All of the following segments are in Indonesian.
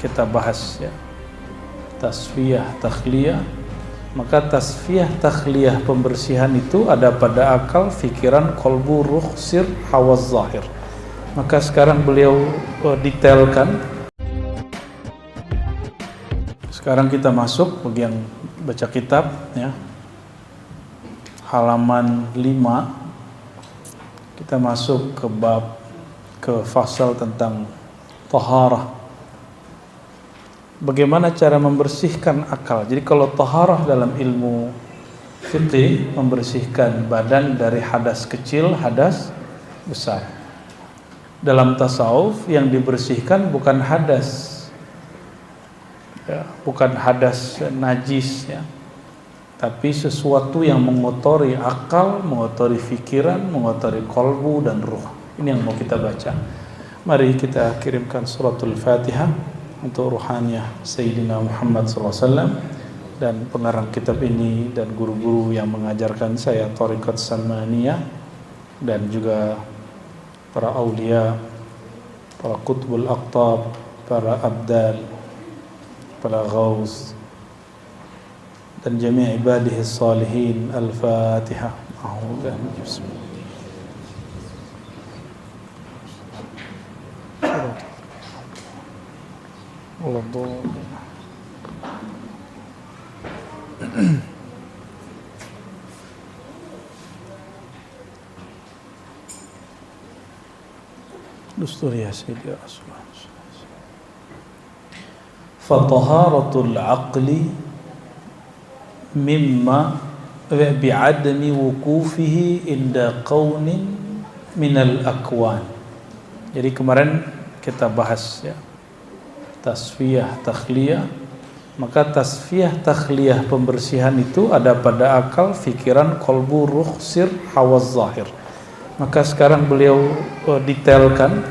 kita bahas ya, tasfiyah takhliyah. Maka tasfiyah takhliyah pembersihan itu ada pada akal, fikiran, kolbu, ruh, sir, hawaz zahir. Maka sekarang beliau detailkan. Sekarang kita masuk bagi yang baca kitab ya, halaman 5. Kita masuk ke bab, ke fasal tentang taharah. Bagaimana cara membersihkan akal. Jadi kalau taharah dalam ilmu fiqih, membersihkan badan dari hadas kecil, hadas besar. Dalam tasawuf yang dibersihkan bukan hadas ya, bukan hadas najis ya, tapi sesuatu yang mengotori akal, mengotori fikiran, mengotori kolbu dan ruh. Ini yang mau kita baca. Mari kita kirimkan suratul Fatihah untuk ruhaniyah Sayyidina Muhammad SAW dan pengarang kitab ini dan guru-guru yang mengajarkan saya Thariqat Salmaniyah dan juga para aulia, para qutbul aqtab, para abdal, para ghaus dan jami' ibadihi salihin. Al-Fatihah. Bismillah. Dustur ya Sayyidi Rasulullah. Fataharatul aqli mimma bi'adami wukufihi inda qawnin minal akwan. Jadi kemarin kita bahas ya, tasfiyah takhliyah. Maka tasfiyah takhliyah pembersihan itu ada pada akal, fikiran, kolbu, ruh, sir, hawaz zahir. Maka sekarang beliau detailkan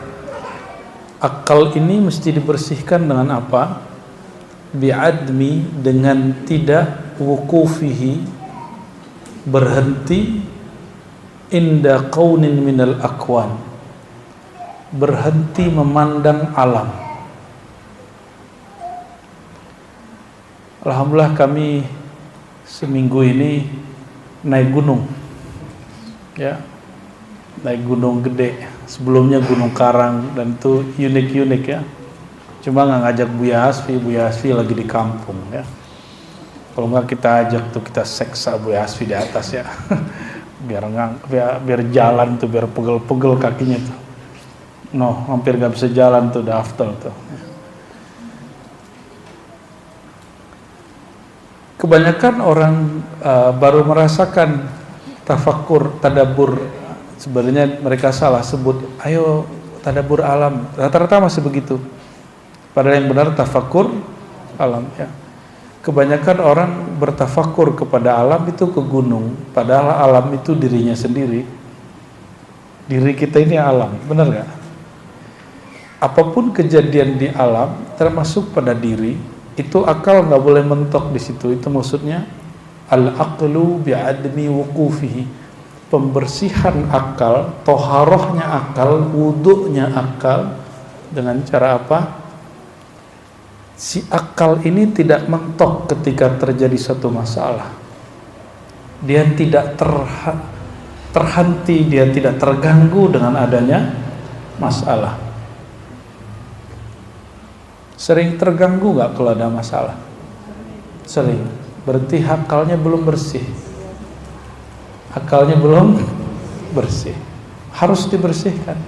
akal ini mesti dibersihkan dengan apa? Bi'admi, dengan tidak wukufihi, berhenti, inda qaunin minal akwan, berhenti memandang alam. Alhamdulillah kami seminggu ini naik gunung ya, naik gunung gede. Sebelumnya Gunung Karang dan itu unik-unik ya. Cuma nggak ngajak Buya Hasfi lagi di kampung ya. Kalau nggak kita ajak tuh, kita seksa Buya Hasfi di atas ya. biar jalan tuh, biar pegel-pegel kakinya tuh. Hampir nggak bisa jalan tuh, udah afdal tuh. Kebanyakan orang baru merasakan tafakkur, tadabbur. Sebenarnya mereka salah sebut, ayo tadabbur alam. Rata-rata masih begitu. Padahal yang benar tafakkur alam ya. Kebanyakan orang bertafakur kepada alam itu ke gunung, padahal alam itu dirinya sendiri. Diri kita ini alam, benar gak? Apapun kejadian di alam, termasuk pada diri, itu akal nggak boleh mentok di situ. Itu maksudnya al-aqlu bi'admi wukufihi, pembersihan akal, toharohnya akal, wudu'nya akal. Dengan cara apa? Si akal ini tidak mentok ketika terjadi satu masalah. Dia tidak terhenti, dia tidak terganggu dengan adanya masalah. Sering terganggu nggak kalau ada masalah? Sering. Berarti akalnya belum bersih. Akalnya belum bersih. Harus dibersihkan.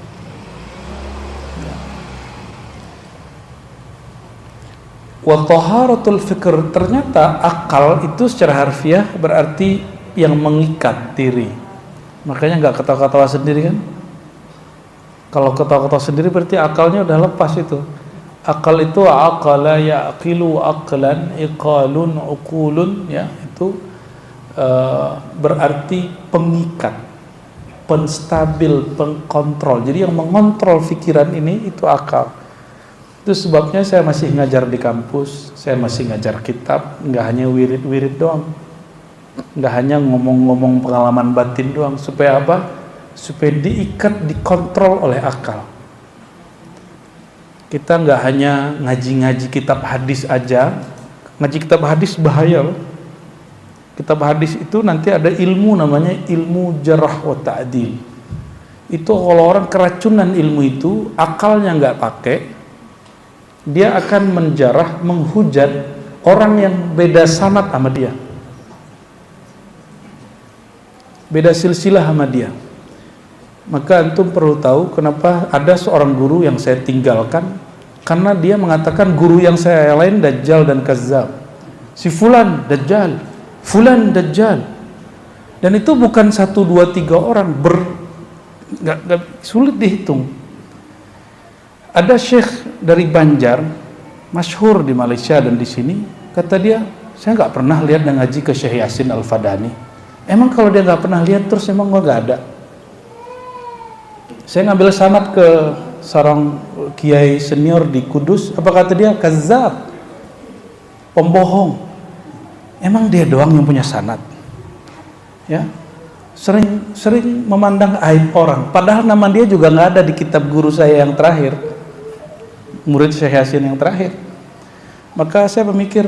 Wa taharatul fikr, ternyata akal itu secara harfiah berarti yang mengikat diri. Makanya nggak ketawa-ketawa sendiri kan? Kalau ketawa-ketawa sendiri berarti akalnya udah lepas itu. Akal itu aqala yaqilu aqlan, iqalun uqulun ya, itu berarti pengikat, penstabil, pengkontrol. Jadi yang mengontrol pikiran ini itu akal. Itu sebabnya saya masih ngajar di kampus, saya masih ngajar kitab, nggak hanya wirid-wirid doang, nggak hanya ngomong-ngomong pengalaman batin doang. Supaya apa? Supaya diikat, dikontrol oleh akal. Kita nggak hanya ngaji-ngaji kitab hadis aja. Ngaji kitab hadis bahaya loh. Kitab hadis itu nanti ada ilmu namanya ilmu jarh wa ta'dil. Itu kalau orang keracunan ilmu itu, akalnya nggak pakai, dia akan menjarah, menghujat orang yang beda sanad sama dia, beda silsilah sama dia. Maka antum perlu tahu kenapa ada seorang guru yang saya tinggalkan, karena dia mengatakan guru yang saya lain dajjal dan kazzab. Si fulan dajjal, fulan dajjal. Dan itu bukan 1, 2, 3 orang, nggak sulit dihitung. Ada syekh dari Banjar, masyhur di Malaysia dan di sini, kata dia, saya nggak pernah lihat dan ngaji ke Syekh Yasin Al-Fadani. Emang kalau dia nggak pernah lihat terus emang nggak ada? Saya ngambil sanad ke seorang kiai senior di Kudus, apa kata dia? Kazzab, pembohong. Emang dia doang yang punya sanad? Ya, sering memandang aib orang, padahal nama dia juga nggak ada di kitab guru saya yang terakhir, murid Syekh Yasin yang terakhir. Maka saya memikir,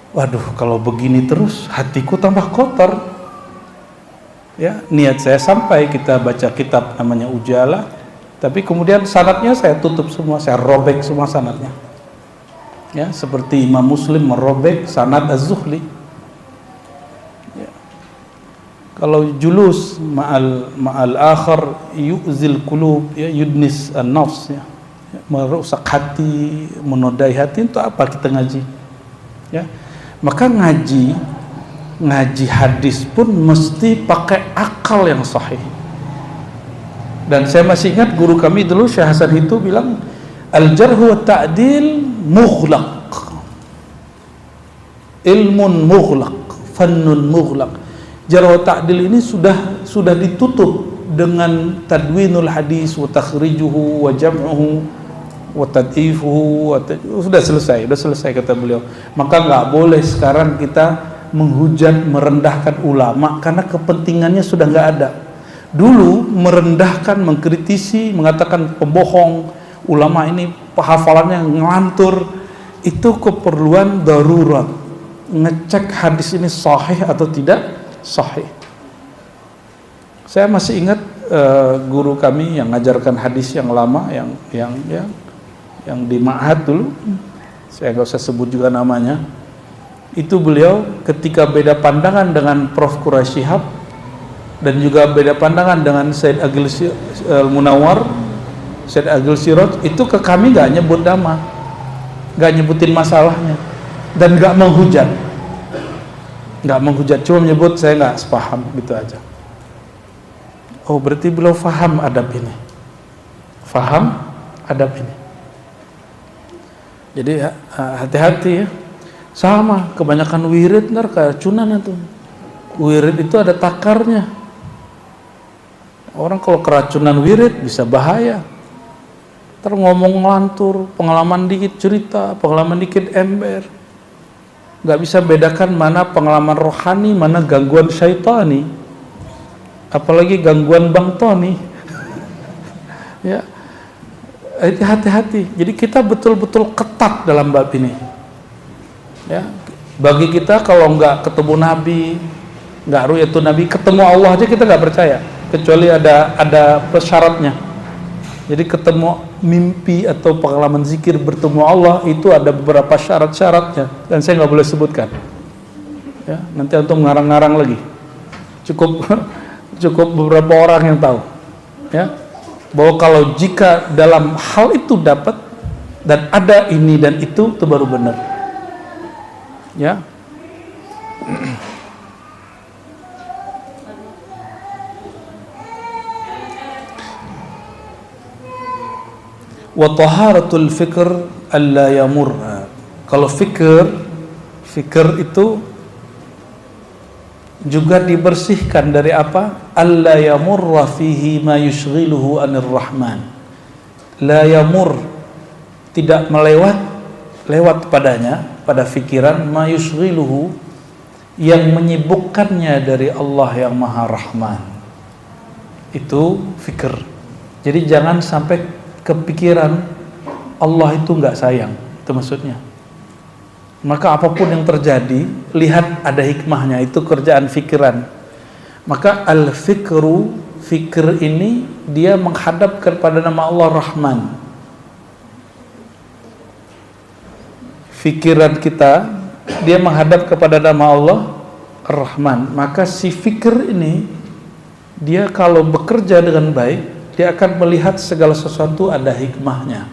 waduh, kalau begini terus hatiku tambah kotor. Ya, niat saya sampai kita baca kitab namanya Ujala, tapi kemudian sanadnya saya tutup semua, saya robek semua sanadnya. Ya, seperti Imam Muslim merobek sanad Az-Zuhli. Ya. Kalau julus ma'al akhar yu'zil qulub, ya, yudnis an-nafs, ya, merusak hati, menodai hati, itu apa kita ngaji? Ya, maka ngaji hadis pun mesti pakai akal yang sahih. Dan saya masih ingat guru kami dulu Syekh Hasan itu bilang, al-jarh wa ta'dil mughlaq, ilmun mughlaq, fannun mughlaq. Jarh wa ta'dil ini sudah ditutup dengan tadwinul hadis wa takhrijuhu wa jam'uhu wa tad'ifuhu, sudah selesai kata beliau. Maka nggak boleh sekarang kita menghujat, merendahkan ulama karena kepentingannya sudah nggak ada. Dulu merendahkan, mengkritisi, mengatakan pembohong, ulama ini hafalannya ngelantur, itu keperluan darurat, ngecek hadis ini sahih atau tidak sahih. Saya masih ingat guru kami yang ngajarkan hadis yang lama, yang di Ma'had dulu, saya nggak usah sebut juga namanya. Itu beliau ketika beda pandangan dengan Prof. Quraisy Shihab dan juga beda pandangan dengan Said Agil Munawar, Said Agil Siraj, itu ke kami nggak nyebut nama, nggak nyebutin masalahnya, dan nggak menghujat, cuma menyebut saya nggak sepaham gitu aja. Oh, berarti beliau faham adab ini, Jadi hati-hati ya. Sama, kebanyakan wirid ntar keracunan itu. Wirid itu ada takarnya. Orang kalau keracunan wirid bisa bahaya. Ntar ngomong ngelantur, pengalaman dikit cerita, pengalaman dikit ember. Gak bisa bedakan mana pengalaman rohani, mana gangguan syaitani. Apalagi gangguan Bang Tony. Ya, hati-hati. Jadi kita betul-betul ketat dalam bab ini. Ya, bagi kita kalau nggak ketemu Nabi, nggak ru'yatun Nabi, ketemu Allah aja kita nggak percaya, kecuali ada persyaratnya. Jadi ketemu mimpi atau pengalaman zikir bertemu Allah itu ada beberapa syarat-syaratnya, dan saya nggak boleh sebutkan. Ya, nanti untuk ngarang-ngarang lagi. Cukup beberapa orang yang tahu. Ya, bahwa kalau jika dalam hal itu dapat dan ada ini dan itu baru benar. Ya, wa taharatul fikr alla yamur. Kalau fikir itu juga dibersihkan dari apa? Alla yamurra fihi ma yushghiluhu anir rahman. La yamur, tidak lewat padanya, pada fikiran, ma yushghiluhu, yang menyibukkannya dari Allah yang Maha Rahman. Itu fikir. Jadi jangan sampai kepikiran Allah itu nggak sayang, itu maksudnya. Maka apapun yang terjadi, lihat ada hikmahnya, itu kerjaan fikiran. Maka al-fikru, fikir ini dia menghadap kepada nama Allah Rahman. Fikiran kita dia menghadap kepada nama Allah Ar-Rahman. Maka si fikir ini dia kalau bekerja dengan baik, dia akan melihat segala sesuatu ada hikmahnya.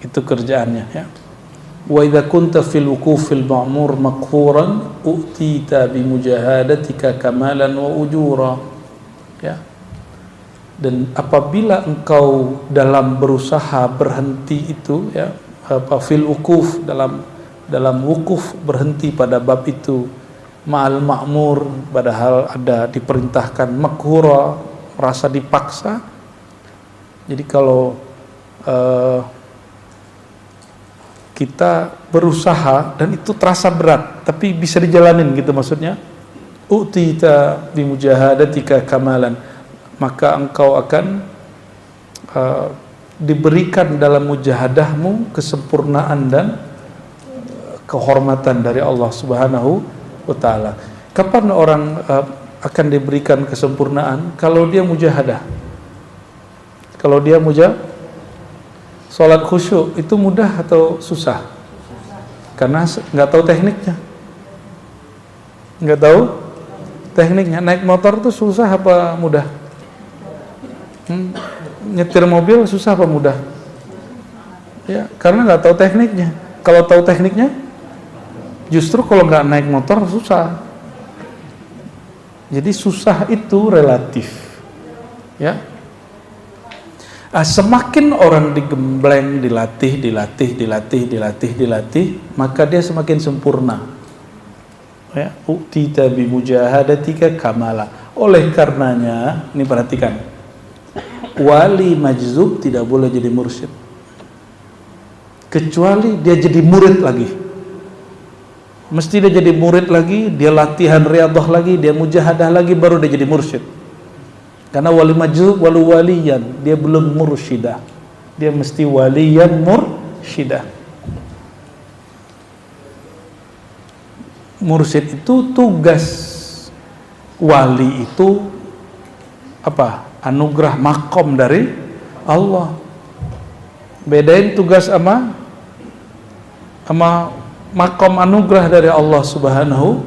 Itu kerjaannya, ya. Wa idza kunta fil wuqufil ma'mur maqhuran u'tita bi mujahadatika kamalan wa ujura, ya. Dan apabila engkau dalam berusaha berhenti itu, ya, apa fil wuquf, dalam wukuf berhenti pada bab itu, ma'al ma'mur, padahal ada diperintahkan, makhura, merasa dipaksa. Jadi kalau kita berusaha dan itu terasa berat tapi bisa dijalanin gitu maksudnya, u'tita bi mujahadatika kamalan, maka engkau akan diberikan dalam mujahadahmu kesempurnaan dan kehormatan dari Allah Subhanahu wa ta'ala. Kapan orang akan diberikan kesempurnaan? Kalau dia mujahadah. Kalau dia sholat khusyuk itu mudah atau susah? Karena nggak tahu tekniknya. Nggak tahu tekniknya. Naik motor itu susah apa mudah? Nyetir mobil susah apa mudah? Ya, karena nggak tahu tekniknya. Kalau tahu tekniknya, justru kalau nggak naik motor susah. Jadi susah itu relatif, ya. Semakin orang digembleng, dilatih, maka dia semakin sempurna. Ya, u'tita bi mujahadatika kamala. Oleh karenanya, ini perhatikan, wali majzub tidak boleh jadi mursyid, kecuali dia jadi murid lagi. Mesti dia jadi murid lagi, dia latihan riyadhah lagi, dia mujahadah lagi, baru dia jadi mursyid. Karena wali majzub walu waliyan, dia belum mursyidah, dia mesti waliyan mursyidah. Mursyid itu tugas, wali itu apa? Anugerah makom dari Allah. Bedain tugas sama makom anugerah dari Allah Subhanahu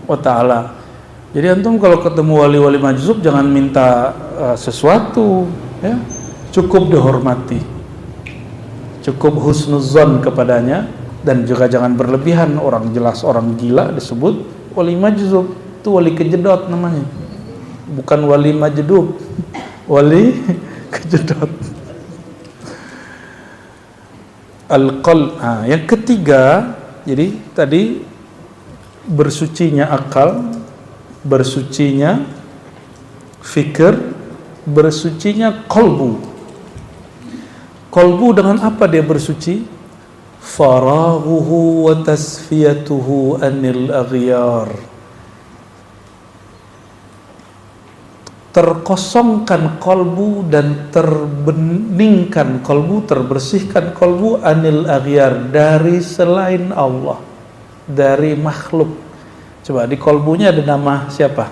wa ta'ala. Jadi antum kalau ketemu wali-wali majzub jangan minta sesuatu, ya. Cukup dihormati, cukup husnuzon kepadanya, dan juga jangan berlebihan. Orang jelas orang gila disebut wali majzub, itu wali kejedot namanya, bukan wali majdub, wali kejedot. Al-qalb. Yang ketiga, jadi tadi bersucinya akal, bersucinya fikir, bersucinya kolbu. Kolbu dengan apa dia bersuci? Faraghuhu wa tasfiyatuhu anil aghyar. Terkosongkan kolbu dan terbeningkan kolbu, terbersihkan kolbu anil aghyar, dari selain Allah, dari makhluk. Coba di kolbunya ada nama siapa?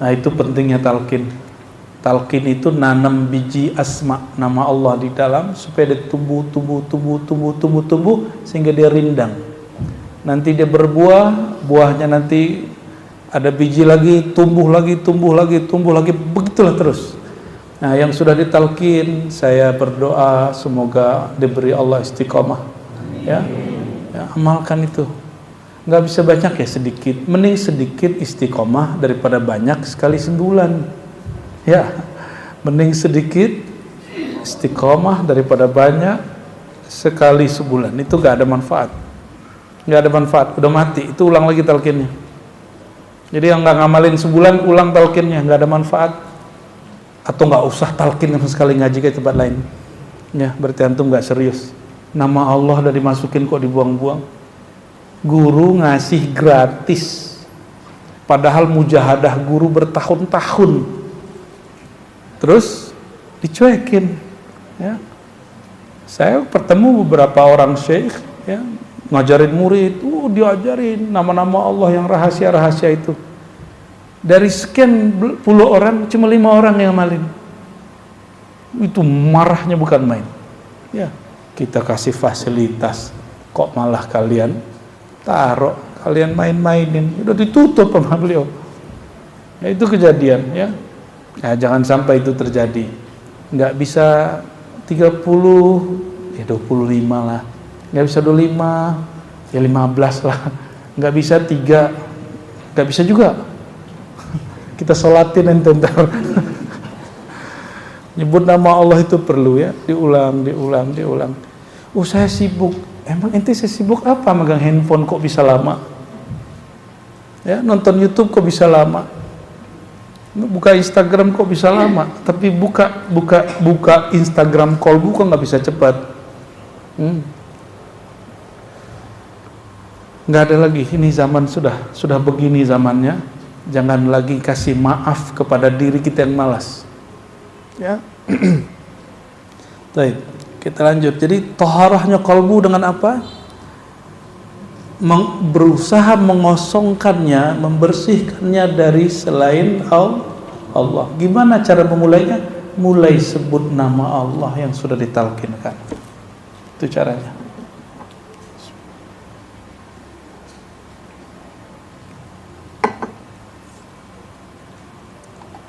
Nah, itu pentingnya talqin. Talqin itu nanam biji asma, nama Allah di dalam, supaya dia tumbuh sehingga dia rindang. Nanti dia berbuah, buahnya nanti ada biji lagi, tumbuh lagi, begitulah terus. Nah, yang sudah ditalqin, saya berdoa semoga diberi Allah istiqomah. Ya, amalkan itu. Nggak bisa banyak ya, sedikit. Mending sedikit istiqomah daripada banyak sekali sebulan. Ya, mending sedikit istiqomah daripada banyak sekali sebulan. Itu nggak ada manfaat. Nggak ada manfaat, udah mati. Itu ulang lagi talqinnya. Jadi yang nggak ngamalin sebulan, ulang talqinnya, nggak ada manfaat. Atau nggak usah talqin sama sekali, ngaji ke tempat lain. Ya, berarti antum nggak serius. Nama Allah udah dimasukin kok dibuang-buang. Guru ngasih gratis, padahal mujahadah guru bertahun-tahun, terus dicuekin, ya. Saya bertemu beberapa orang syekh, ya, ngajarin murid, diajarin nama-nama Allah yang rahasia-rahasia itu. Dari sekian puluh orang, cuma 5 orang yang amalin. Itu marahnya bukan main. Ya, kita kasih fasilitas, kok malah kalian taruh, kalian main-mainin. Udah ditutup sama beliau. Ya, itu kejadian, ya. Nah, jangan sampai itu terjadi. Nggak bisa 30, ya 25 lah. Nggak bisa 25, ya 15 lah. Nggak bisa 3, nggak bisa juga. Kita sholatin ente ntar. Nyebut nama Allah itu perlu, ya, diulang. Saya sibuk. Emang ente sibuk apa megang handphone kok bisa lama? Ya, nonton YouTube kok bisa lama? Buka Instagram kok bisa lama? Tapi buka Instagram kolbu kok nggak bisa cepat? Nggak ada lagi. Ini zaman sudah begini zamannya. Jangan lagi kasih maaf kepada diri kita yang malas. Ya. Baik, kita lanjut. Jadi taharahnya kalbu dengan apa? Berusaha mengosongkannya, membersihkannya dari selain Allah. Gimana cara memulainya? Mulai sebut nama Allah yang sudah ditalkinkan. Itu caranya.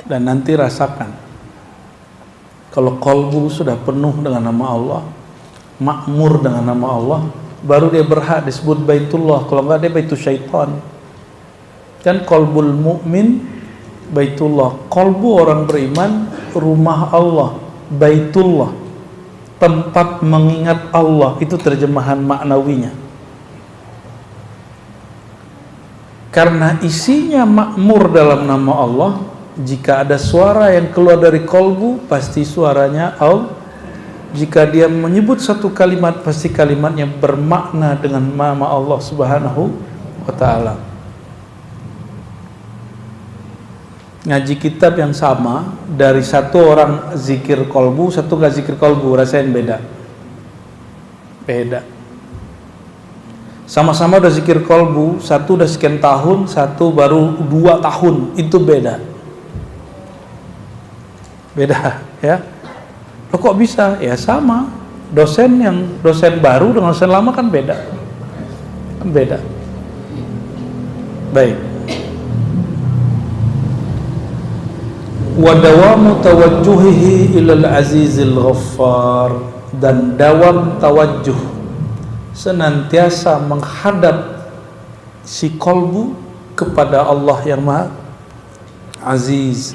Dan nanti rasakan, kalau kalbu sudah penuh dengan nama Allah, makmur dengan nama Allah, baru dia berhak disebut Baitullah. Kalau enggak, dia Baitul Syaitan. Dan kalbul mukmin Baitullah. Kalbu orang beriman rumah Allah, Baitullah, tempat mengingat Allah. Itu terjemahan maknawinya. Karena isinya makmur dalam nama Allah, jika ada suara yang keluar dari kalbu, pasti suaranya Allah. Jika dia menyebut satu kalimat, pasti kalimatnya bermakna dengan nama Allah Subhanahu wa ta'ala. Ngaji kitab yang sama, dari satu orang zikir kalbu, satu gak zikir kalbu, rasain beda. Beda. Sama-sama udah zikir kalbu, satu udah sekian tahun, satu baru 2 tahun, itu beda. Beda, ya. Loh, kok bisa? Ya sama. Dosen baru dengan dosen lama kan beda. Beda. Baik. Wa dawamu tawajjuhihi ilal azizil ghaffar, dan dawam tawajjuh, senantiasa menghadap si kalbu kepada Allah yang Maha Aziz,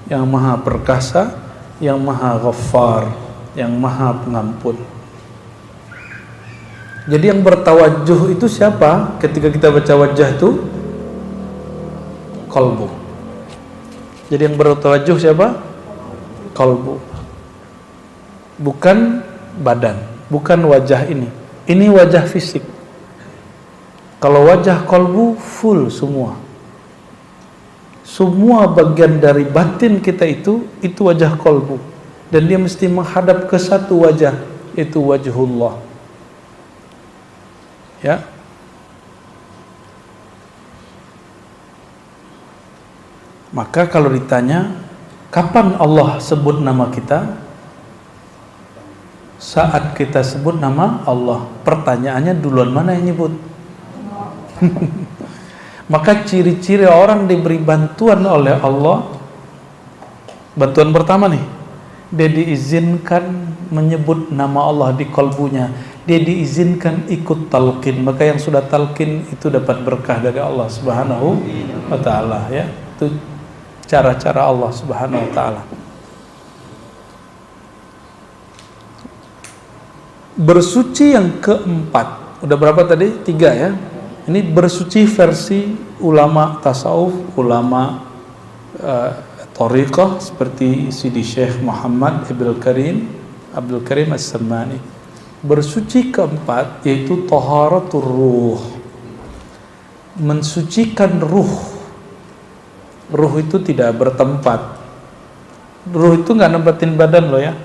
yang Maha Perkasa, yang Maha Ghaffar, yang Maha Pengampun. Jadi yang bertawajjuh itu siapa? Ketika kita baca wajah itu kalbu. Jadi yang bertawajjuh siapa? Kalbu. Bukan badan, bukan wajah ini. Ini wajah fisik. Kalau wajah kalbu full semua. Semua bagian dari batin kita itu wajah kalbu, dan dia mesti menghadap ke satu wajah, yaitu wajhullah. Ya. Maka kalau ditanya kapan Allah sebut nama kita, saat kita sebut nama Allah. Pertanyaannya, duluan mana yang nyebut? Maka ciri-ciri orang diberi bantuan oleh Allah, bantuan pertama nih, dia diizinkan menyebut nama Allah di kalbunya, dia diizinkan ikut talqin. Maka yang sudah talqin itu dapat berkah dari Allah Subhanahu wa ta'ala, ya. Itu cara-cara Allah Subhanahu wa ta'ala. Bersuci yang keempat, udah berapa tadi? 3, ya. Ini bersuci versi ulama tasawuf, ulama thariqah seperti Sidi Syekh Muhammad Abdul Karim As-Samani. Bersuci keempat yaitu taharatur ruh, mensucikan ruh. Ruh itu tidak bertempat. Ruh itu nggak nempatin badan loh, ya.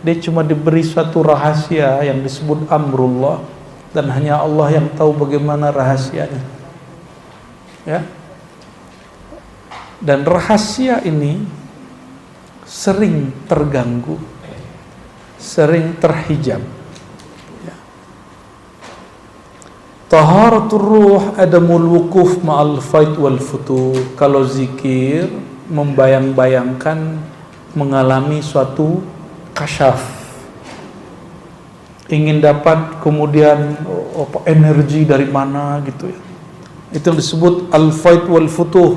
Dia cuma diberi suatu rahasia yang disebut amrullah, dan hanya Allah yang tahu bagaimana rahasianya. Ya. Dan rahasia ini sering terganggu, sering terhijab. Ya. Taharatul ruh adamul wukuf ma'al faid wal futuh. Kalau zikir membayang-bayangkan mengalami suatu kasyaf, ingin dapat kemudian energi dari mana gitu ya. Itu yang disebut al-faid wal futuh.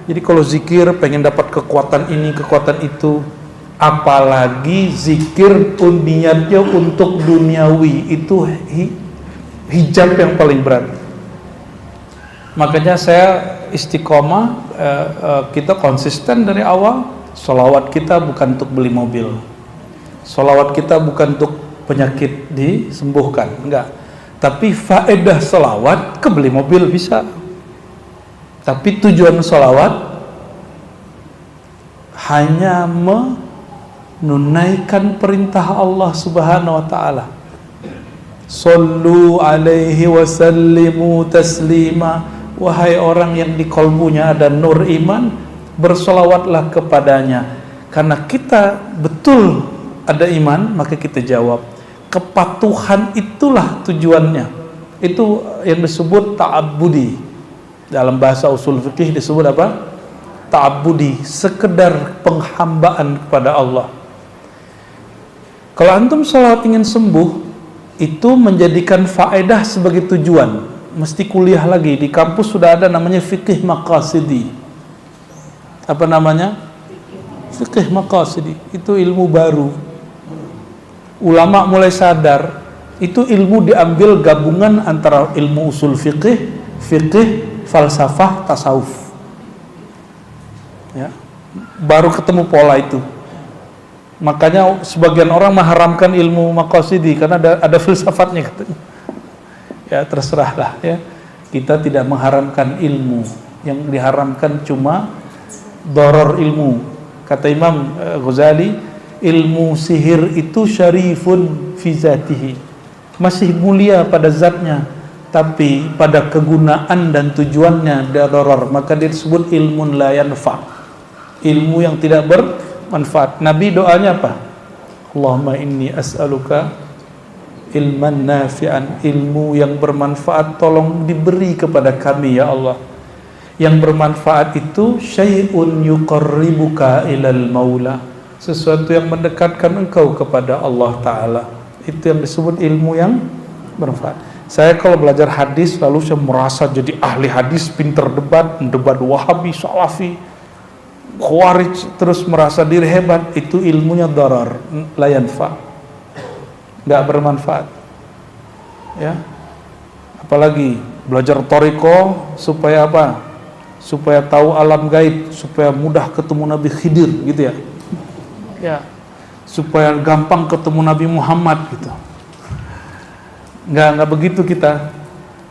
Jadi kalau zikir pengen dapat kekuatan ini, kekuatan itu, apalagi zikir niatnya untuk duniawi, itu hijab yang paling berat. Makanya saya istiqomah, kita konsisten dari awal. Sholawat kita bukan untuk beli mobil, sholawat kita bukan untuk penyakit disembuhkan, enggak. Tapi faedah sholawat ke beli mobil bisa. Tapi tujuan sholawat hanya menunaikan perintah Allah Subhanahu wa ta'ala. Sallu alaihi wasallimu taslima. Wahai orang yang di kolbunya ada nur iman, bersolawatlah kepadanya. Karena kita betul ada iman, maka kita jawab. Kepatuhan itulah tujuannya. Itu yang disebut ta'abbudi. Dalam bahasa usul fikih disebut apa? Ta'abbudi, sekedar penghambaan kepada Allah. Kalau antum salawat ingin sembuh, itu menjadikan faedah sebagai tujuan. Mesti kuliah lagi. Di kampus sudah ada namanya fikih maqasidi. Apa namanya? Fikih maqasidi. Itu ilmu baru. Ulama mulai sadar, itu ilmu diambil gabungan antara ilmu usul fikih, falsafah, tasawuf. Ya. Baru ketemu pola itu. Makanya sebagian orang mengharamkan ilmu maqasidi karena ada filsafatnya katanya. Ya terserahlah ya. Kita tidak mengharamkan ilmu. Yang diharamkan cuma doror ilmu. Kata Imam Ghazali, ilmu sihir itu syarifun fi zatihi. Masih mulia pada zatnya, tapi pada kegunaan dan tujuannya daror, maka dia disebut ilmun la yanfa, ilmu yang tidak bermanfaat. Nabi doanya apa? Allahumma inni as'aluka ilman nafi'an, ilmu yang bermanfaat tolong diberi kepada kami ya Allah. Yang bermanfaat itu syai'un yuqarribuka ilal maula, sesuatu yang mendekatkan engkau kepada Allah Ta'ala. Itu yang disebut ilmu yang bermanfaat. Saya kalau belajar hadis lalu saya merasa jadi ahli hadis, pinter debat Wahabi, Salafi, Khawarij, terus merasa diri hebat. Itu ilmunya darar, la yanfa, nggak bermanfaat. Ya, apalagi belajar thariqah supaya apa? Supaya tahu alam gaib, supaya mudah ketemu Nabi Khidir, gitu ya. Ya, supaya gampang ketemu Nabi Muhammad, gitu. Enggak begitu kita.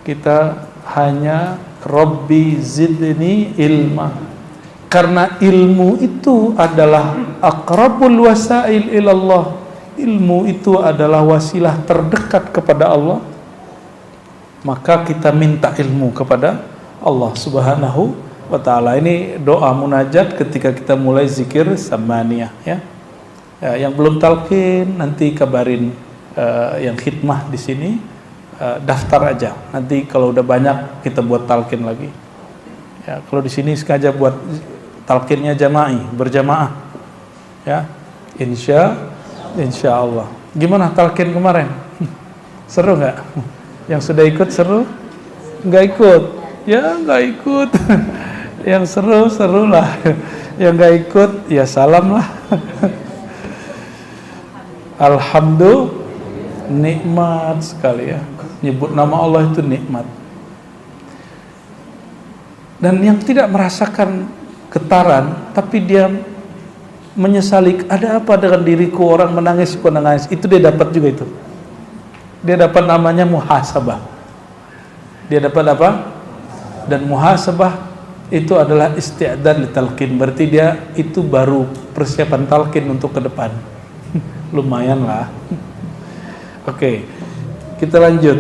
Kita hanya Rabbi zidni ilma. Karena ilmu itu adalah aqrabul wasail ilallah. Ilmu itu adalah wasilah terdekat kepada Allah. Maka kita minta ilmu kepada Allah Subhanahu wa ta'ala. Ini doa munajat ketika kita mulai zikir samaniyah ya. Ya, yang belum talqin nanti kabarin yang khidmah di sini, daftar aja. Nanti kalau udah banyak kita buat talqin lagi. Ya, kalau di sini sengaja buat talqinnya berjamaah. Ya, insya Allah. Gimana talqin kemarin? Seru nggak? Yang sudah ikut seru? Nggak ikut? Ya nggak ikut. Yang seru lah. Yang nggak ikut ya salam lah. Alhamdulillah, nikmat sekali ya. Nyebut nama Allah itu nikmat. Dan yang tidak merasakan getaran, tapi dia menyesali, ada apa dengan diriku, orang menangis, itu dia dapat juga itu. Dia dapat namanya muhasabah. Dia dapat apa? Dan muhasabah itu adalah isti'dad li talqin. Berarti dia itu baru persiapan talqin untuk ke depan. lumayan lah. Oke, kita lanjut.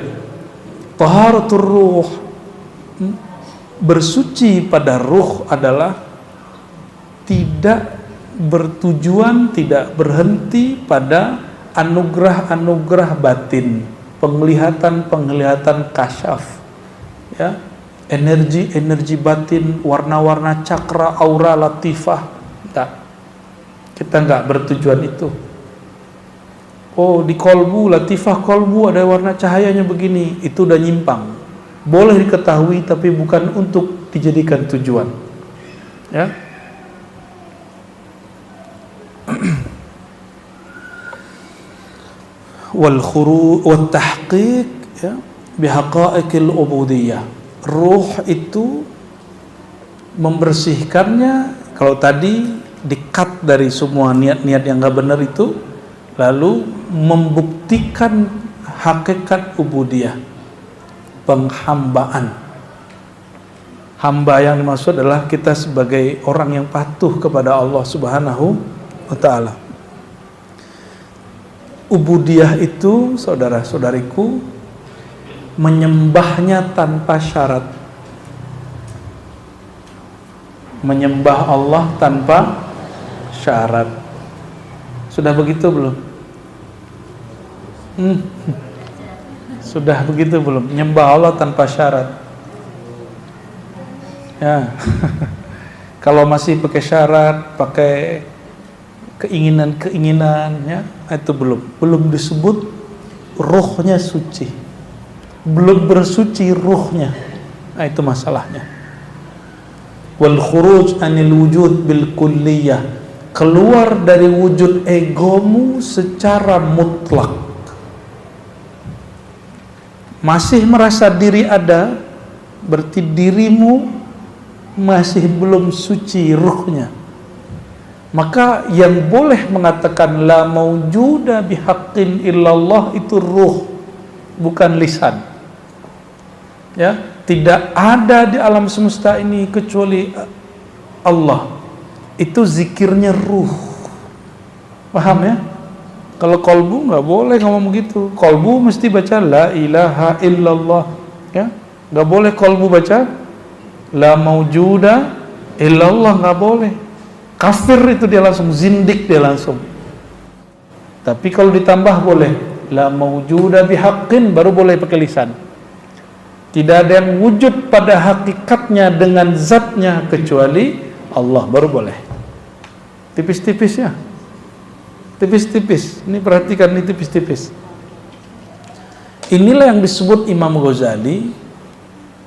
Taharatur ruh, bersuci pada ruh adalah tidak bertujuan, tidak berhenti pada anugerah-anugerah batin, penglihatan-penglihatan kasyaf, ya, energi-energi batin, warna-warna cakra, aura latifah. Tidak, kita nggak bertujuan itu. Oh, di kolbu, latifah kolbu ada warna cahayanya begini, itu udah nyimpang. Boleh diketahui tapi bukan untuk dijadikan tujuan. Ya. Wal khuru wat tahqiq, ya, bihaqa'iqil ubudiyah. Ruh itu membersihkannya. Kalau tadi di-cut dari semua niat-niat yang enggak benar itu, lalu membuktikan hakikat ubudiyah, penghambaan. Hamba yang dimaksud adalah kita sebagai orang yang patuh kepada Allah Subhanahu wa ta'ala. Ubudiyah itu, saudara-saudariku, menyembahnya tanpa syarat. Menyembah Allah tanpa syarat. Sudah begitu belum? Sudah begitu belum? Nyembah Allah tanpa syarat. Ya. Kalau masih pakai syarat, pakai keinginan-keinginan, ya, itu belum disebut ruhnya suci. Belum bersuci ruhnya. Nah, itu masalahnya. Wal khuruj anil wujud bil kulliyah, keluar dari wujud egomu secara mutlak. Masih merasa diri ada, berarti dirimu masih belum suci ruhnya. Maka yang boleh mengatakan la maujuda bihaqqin illallah itu ruh, bukan lisan. Ya, tidak ada di alam semesta ini kecuali Allah. Itu zikirnya ruh. Paham ya? Kalau kolbu nggak boleh ngomong begitu. Kolbu mesti baca la ilaha illallah, ya. Nggak boleh kolbu baca la maujuda illallah, nggak boleh. Kafir itu dia langsung, zindik dia langsung. Tapi kalau ditambah boleh la maujuda bihaqqin, baru boleh pakai lisan. Tidak ada yang wujud pada hakikatnya dengan zatnya kecuali Allah, baru boleh. Tipis-tipis ya. Tipis-tipis. Ini perhatikan, ini tipis-tipis. Inilah yang disebut Imam Ghazali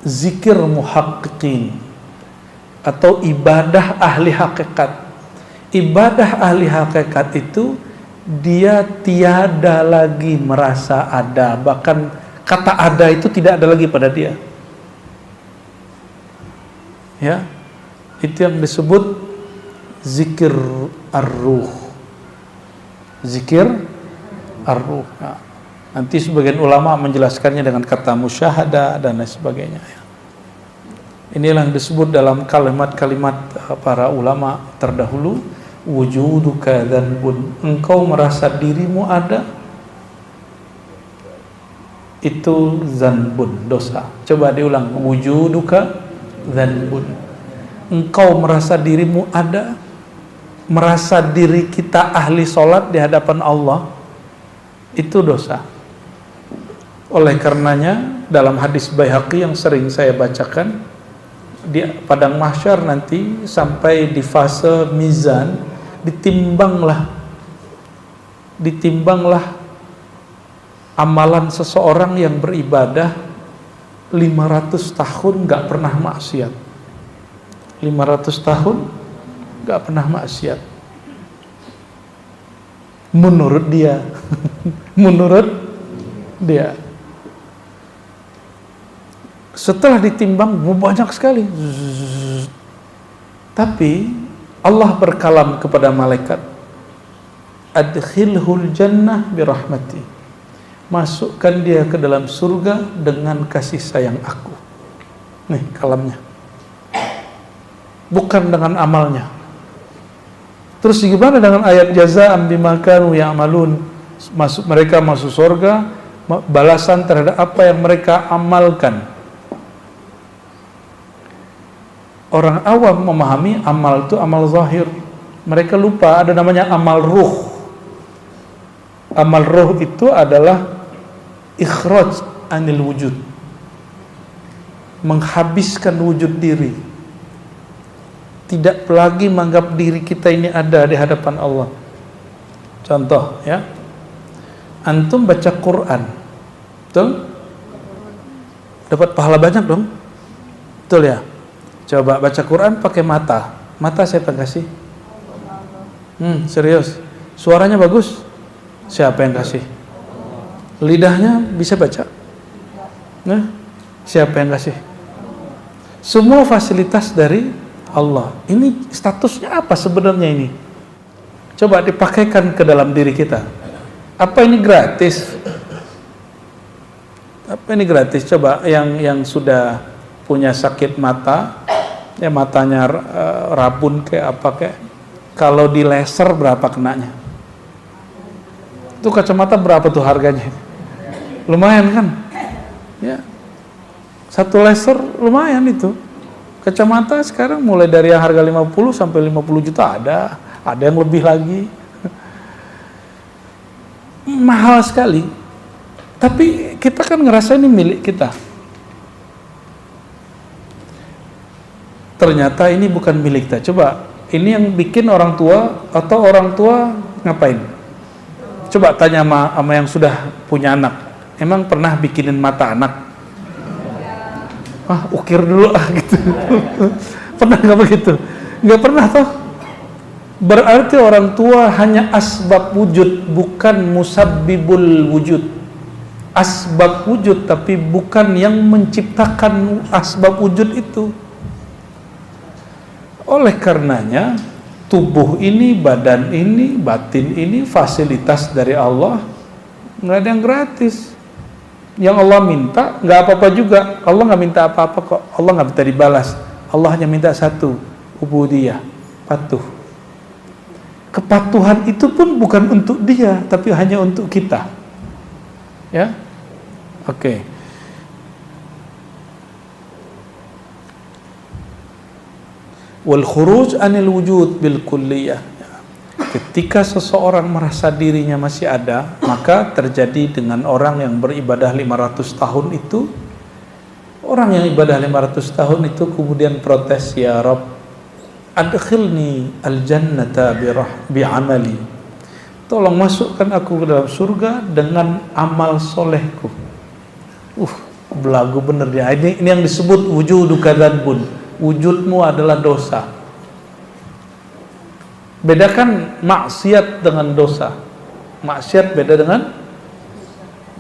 zikir muhaqqiqin atau ibadah ahli hakikat. Ibadah ahli hakikat itu dia tiada lagi merasa ada, bahkan kata ada itu tidak ada lagi pada dia. Ya, itu yang disebut zikir ar-ruh. Zikir ar-ruh. Nah, nanti sebagian ulama menjelaskannya dengan kata musyahadah dan lain sebagainya. Inilah yang disebut dalam kalimat-kalimat para ulama terdahulu, wujuduka dzanbun, engkau merasa dirimu ada, itu dzanbun, dosa. Coba diulang, wujuduka dzanbun, engkau merasa dirimu ada, merasa diri kita ahli sholat di hadapan Allah, itu dosa. Oleh karenanya dalam hadis Baihaqi yang sering saya bacakan, di padang mahsyar nanti sampai di fase mizan, ditimbanglah amalan seseorang yang beribadah 500 tahun gak pernah maksiat. 500 tahun gak pernah maksiat. Menurut dia. Menurut dia. Setelah ditimbang banyak sekali. Tapi Allah berkalam kepada malaikat, adkhilhul jannah birahmati, masukkan dia ke dalam surga dengan kasih sayang aku. Nih kalamnya, bukan dengan amalnya. Terus gimana dengan ayat jazaa'an bima kanu ya'malun? Mereka masuk surga balasan terhadap apa yang mereka amalkan. Orang awam memahami amal itu amal zahir. Mereka lupa ada namanya amal ruh. Amal ruh itu adalah ikhraj anil wujud, menghabiskan wujud diri, tidak lagi menganggap diri kita ini ada di hadapan Allah. Contoh ya, antum baca Quran, betul? Dapat pahala banyak dong, betul ya? Coba baca Quran pakai mata siapa yang kasih? Serius, suaranya bagus, siapa yang kasih? Lidahnya bisa baca, nah, siapa yang kasih? Semua fasilitas dari Allah. Ini statusnya apa sebenarnya ini? Coba dipakaikan ke dalam diri kita. Apa ini gratis? Apa ini gratis? Coba yang sudah punya sakit mata, ya matanya rabun kayak apa kayak, kalau di laser berapa kenanya? Itu kacamata berapa tuh harganya? Lumayan kan? Ya. Satu laser lumayan itu. Kacamata sekarang mulai dari yang harga 50 sampai 50 juta ada yang lebih lagi. Mahal sekali. Tapi kita kan ngerasa ini milik kita. Ternyata ini bukan milik kita. Coba, ini yang bikin orang tua atau orang tua ngapain? Coba tanya sama yang sudah punya anak. Emang pernah bikinin mata anak? Ukir dulu gitu. Pernah nggak begitu? Nggak pernah toh. Berarti orang tua hanya asbab wujud, bukan musabbibul wujud. Asbab wujud tapi bukan yang menciptakan asbab wujud itu. Oleh karenanya tubuh ini, badan ini, batin ini fasilitas dari Allah, nggak ada yang gratis. Yang Allah minta nggak apa-apa juga. Allah nggak minta apa-apa kok. Allah nggak minta dibalas. Allah hanya minta satu, ubudiyah, patuh. Kepatuhan itu pun bukan untuk dia, tapi hanya untuk kita. Ya, oke. Wal khuruj anil wujud bil kulliyah. Ketika seseorang merasa dirinya masih ada, maka terjadi dengan orang yang beribadah 500 tahun itu. Orang yang ibadah 500 tahun itu kemudian protes, ya Rabb, adkhilni al-jannata bi'amali. Tolong masukkan aku ke dalam surga dengan amal solehku. Belagu bener dia. Ini yang disebut wujuduka dzanbun. Wujudmu adalah dosa. Bedakan maksiat dengan dosa. Maksiat beda dengan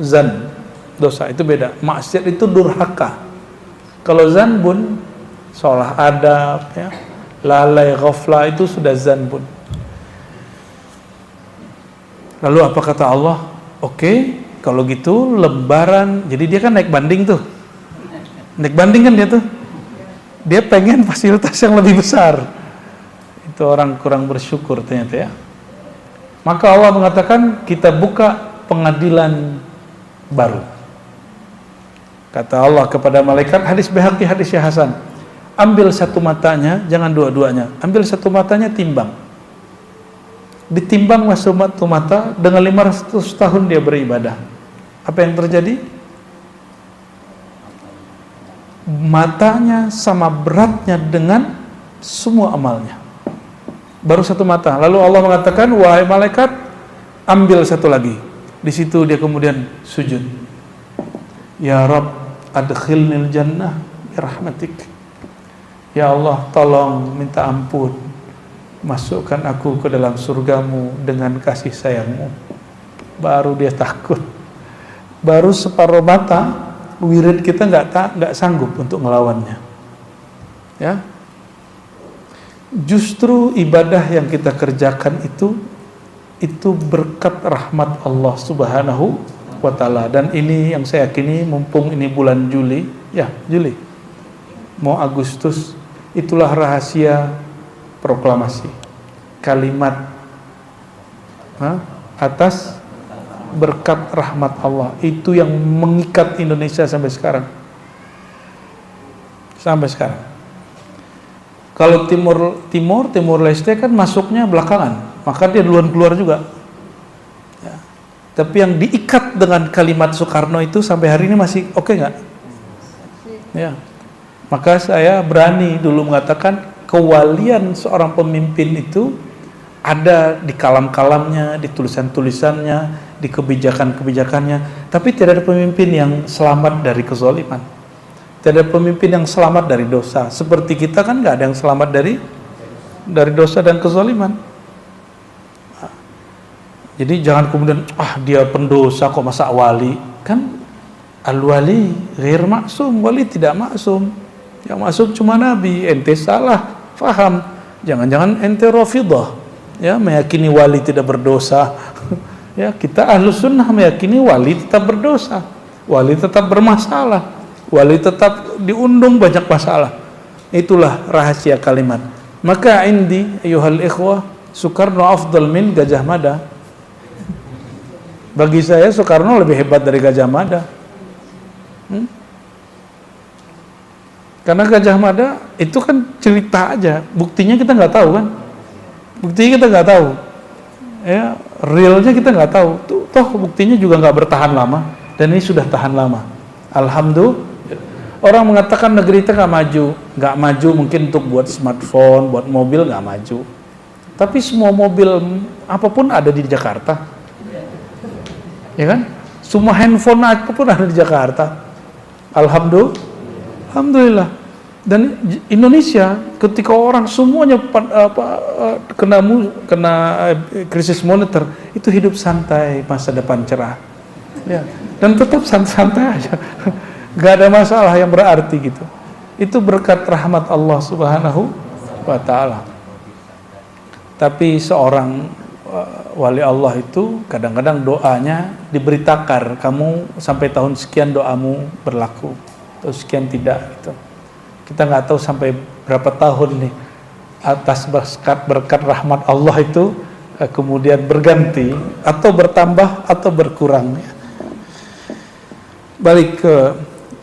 zan. Dosa itu beda. Maksiat itu durhaka. Kalau zanbun, salah adab, ya, lalai, ghaflah, itu sudah zanbun. Lalu apa kata Allah? Oke, kalau gitu lembaran. Jadi dia kan naik banding tuh. Naik banding kan dia tuh. Dia pengen fasilitas yang lebih besar. Itu orang kurang bersyukur ternyata ya. Maka Allah mengatakan kita buka pengadilan baru. Kata Allah kepada malaikat, hadis Baihaqi, hadisnya Hasan, ambil satu matanya, jangan dua-duanya. Ambil satu matanya, timbang. Ditimbang satu mata, dengan 500 tahun dia beribadah. Apa yang terjadi? Matanya sama beratnya dengan semua amalnya. Baru satu mata. Lalu Allah mengatakan, wahai malaikat, ambil satu lagi. Di situ dia kemudian sujud. Ya Rabb, adkhilnil jannah birahmatik. Ya Allah, tolong minta ampun. Masukkan aku ke dalam surgamu dengan kasih sayangmu. Baru dia takut. Baru separuh mata, wirid kita nggak sanggup untuk melawannya. Ya. Justru ibadah yang kita kerjakan itu berkat rahmat Allah Subhanahu wa ta'ala. Dan ini yang saya yakini, mumpung ini bulan Juli, mau Agustus, itulah rahasia proklamasi. kalimat atas berkat rahmat Allah. Itu yang mengikat Indonesia sampai sekarang. Sampai sekarang. Kalau Timur Leste kan masuknya belakangan, maka dia duluan keluar juga. Ya. Tapi yang diikat dengan kalimat Soekarno itu sampai hari ini masih oke nggak? Ya. Maka saya berani dulu mengatakan kewalian seorang pemimpin itu ada di kalam-kalamnya, di tulisan-tulisannya, di kebijakan-kebijakannya. Tapi tidak ada pemimpin yang selamat dari kezaliman. Tidak ada pemimpin yang selamat dari dosa. Seperti kita kan nggak ada yang selamat dari dosa dan kezaliman. Jadi jangan kemudian dia pendosa kok masa wali. Kan al-wali ghair maksum, wali tidak maksum. Yang maksum cuma Nabi. Ente salah faham. Jangan-jangan ente Rafidah, ya, meyakini wali tidak berdosa. Ya, kita Ahlus Sunnah meyakini wali tetap berdosa, wali tetap bermasalah, wali tetap diundung banyak masalah. Itulah rahasia kalimat. Maka indi ayuhal ikhwah, Soekarno afdal min Gajah Mada. Bagi saya Soekarno lebih hebat dari Gajah Mada. Karena Gajah Mada itu kan cerita aja, buktinya kita nggak tahu kan, buktinya kita nggak tahu, ya, realnya kita nggak tahu. Toh buktinya juga nggak bertahan lama, dan ini sudah tahan lama. Alhamdulillah. Orang mengatakan negeri kita nggak maju mungkin untuk buat smartphone, buat mobil nggak maju, tapi semua mobil apapun ada di Jakarta, ya kan? Semua handphone apapun ada di Jakarta. Alhamdulillah. Dan Indonesia ketika orang semuanya kena krisis moneter, itu hidup santai, masa depan cerah, ya, dan tetap santai aja, gak ada masalah yang berarti gitu. Itu berkat rahmat Allah Subhanahu wa Ta'ala. Tapi seorang wali Allah itu kadang-kadang doanya diberi takar, kamu sampai tahun sekian doamu berlaku, atau sekian tidak gitu. Kita nggak tahu sampai berapa tahun nih atas berkat rahmat Allah itu kemudian berganti atau bertambah atau berkurang. Balik ke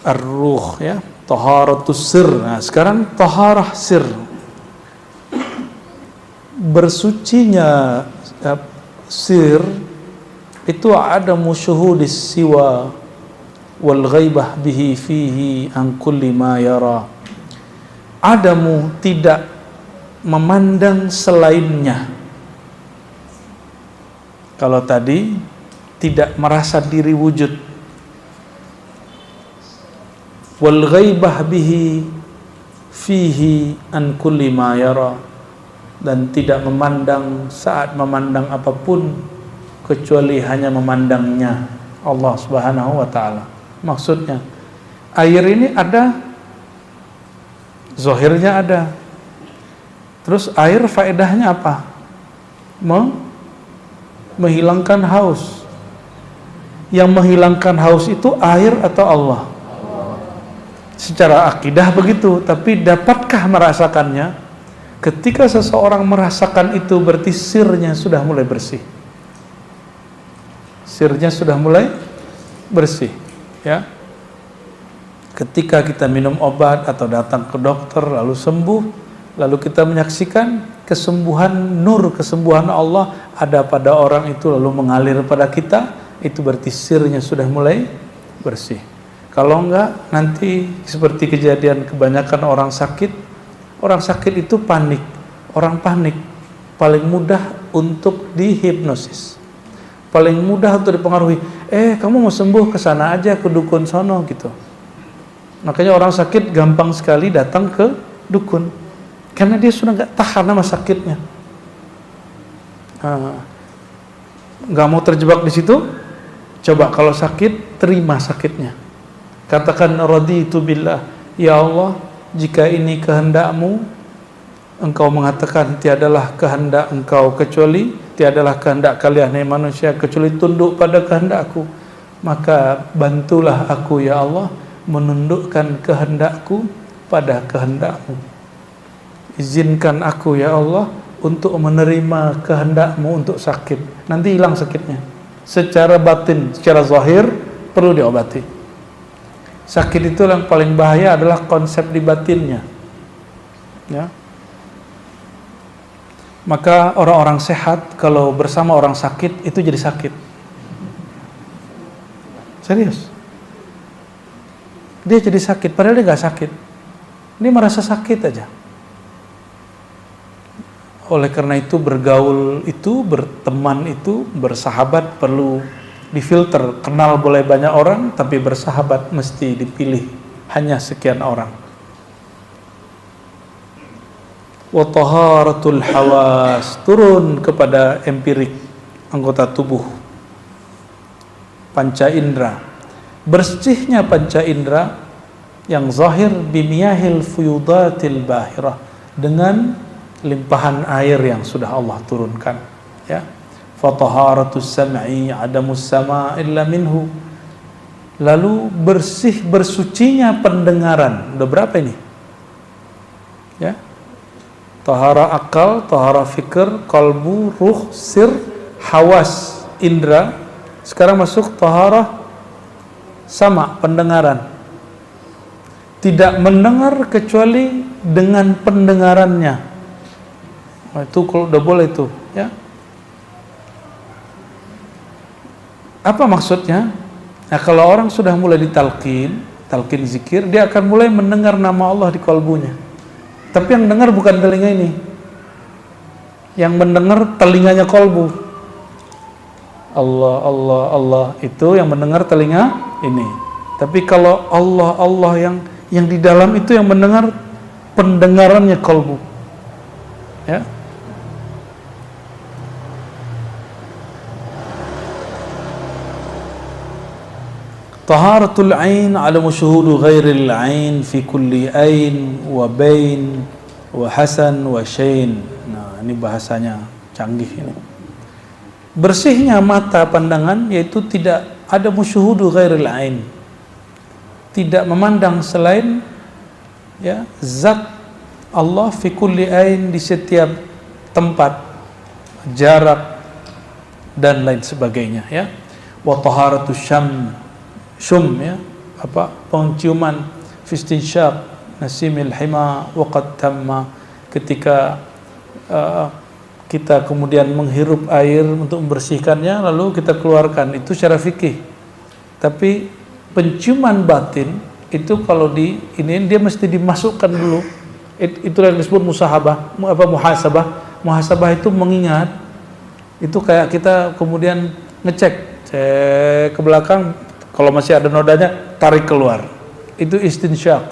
ar-ruh, ya, taharatus sir. Nah, sekarang taharah sir, bersucinya sir itu ada musyuhudis siwa wal ghaibah bihi fihi an kulli ma yara. Adamu tidak memandang selainnya. Kalau tadi tidak merasa diri wujud, wal ghaibah bihi fihi an kulli ma yara, dan tidak memandang saat memandang apapun kecuali hanya memandangnya Allah Subhanahu wa Ta'ala. Maksudnya air ini ada, zahirnya ada. Terus air faedahnya apa? Menghilangkan haus. Yang menghilangkan haus itu air atau Allah? Secara akidah begitu, tapi dapatkah merasakannya? Ketika seseorang merasakan itu, berarti sirnya sudah mulai bersih. Sirnya sudah mulai bersih, ya. Ketika kita minum obat atau datang ke dokter lalu sembuh, lalu kita menyaksikan kesembuhan, nur kesembuhan Allah ada pada orang itu lalu mengalir pada kita, itu berarti sirnya sudah mulai bersih. Kalau enggak, nanti seperti kejadian kebanyakan orang sakit itu panik. Orang panik paling mudah untuk dihipnosis, paling mudah untuk dipengaruhi. Kamu mau sembuh, ke sana aja, ke dukun sono gitu. Makanya orang sakit gampang sekali datang ke dukun, karena dia sudah nggak tahan sama sakitnya, nggak mau terjebak di situ. Coba kalau sakit, terima sakitnya, katakan raditu billah, ya Allah, jika ini kehendakmu, engkau mengatakan tiadalah kehendak engkau kecuali, tiadalah kehendak kalian hai manusia kecuali tunduk pada kehendakku, maka bantulah aku ya Allah menundukkan kehendakku pada kehendakmu. Izinkan aku ya Allah untuk menerima kehendakmu untuk sakit. Nanti hilang sakitnya. Secara batin, secara zahir perlu diobati. Sakit itu yang paling bahaya adalah konsep di batinnya. Ya. Maka orang-orang sehat kalau bersama orang sakit itu jadi sakit. Serius. Dia jadi sakit, padahal dia gak sakit. Dia merasa sakit aja. Oleh karena itu bergaul itu, berteman itu, bersahabat perlu difilter. Kenal boleh banyak orang, tapi bersahabat mesti dipilih hanya sekian orang. Wa taharatul hawas, turun kepada empirik anggota tubuh. Panca indera, bersihnya panca indera yang zahir bimiyahil fuyudatil bahirah, dengan limpahan air yang sudah Allah turunkan, ya. Fa taharatus sam'i adamus sama illa minhu. Lalu bersih bersucinya pendengaran. Udah berapa ini? Ya. Tahara akal, tahara fikir, kalbu, ruh, sir, hawas, indra. Sekarang masuk tahara sama, pendengaran. Tidak mendengar kecuali dengan pendengarannya. Nah, itu kalau udah boleh itu, ya. Apa maksudnya? Nah, kalau orang sudah mulai ditalqin, talqin zikir, dia akan mulai mendengar nama Allah di kalbunya. Tapi yang dengar bukan telinga ini. Yang mendengar telinganya kalbu. Allah, Allah, Allah, itu yang mendengar telinga ini. Tapi kalau Allah, Allah yang di dalam itu yang mendengar pendengarannya kalbu. Ya. Taharatul ain ala syuhudu ghairil ain fi kulli ain wa bain wa hasan wa syain. Nah, ini bahasanya canggih ini. Bersihnya mata pandangan yaitu tidak ada musyuhudu ghairil ain. Tidak memandang selain, ya, zat Allah fi kulli ain, di setiap tempat, jarak dan lain sebagainya, ya. Wa taharatus syum, ya, apa, penciuman, fistinsyaq nasimil hima waqad tamma, ketika kita kemudian menghirup air untuk membersihkannya lalu kita keluarkan, itu secara fikih. Tapi penciuman batin itu kalau di ini dia mesti dimasukkan dulu. Itu yang disebut musahabah, muhasabah. Muhasabah itu mengingat. Itu kayak kita kemudian ngecek ke belakang, kalau masih ada nodanya tarik keluar. Itu istinsyaq.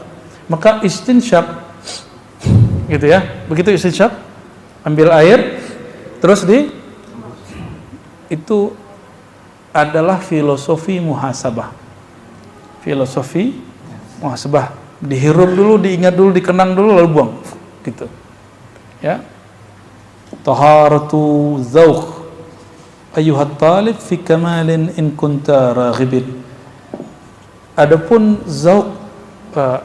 Maka istinsyaq gitu, ya. Begitu istinsyaq, ambil air terus itu adalah filosofi muhasabah. Filosofi muhasabah, dihirup dulu, diingat dulu, dikenang dulu, lalu buang, gitu, ya. Taharatu dzauq ayyuhat talib fi kamalin in kunta raghibin. Adapun zauq,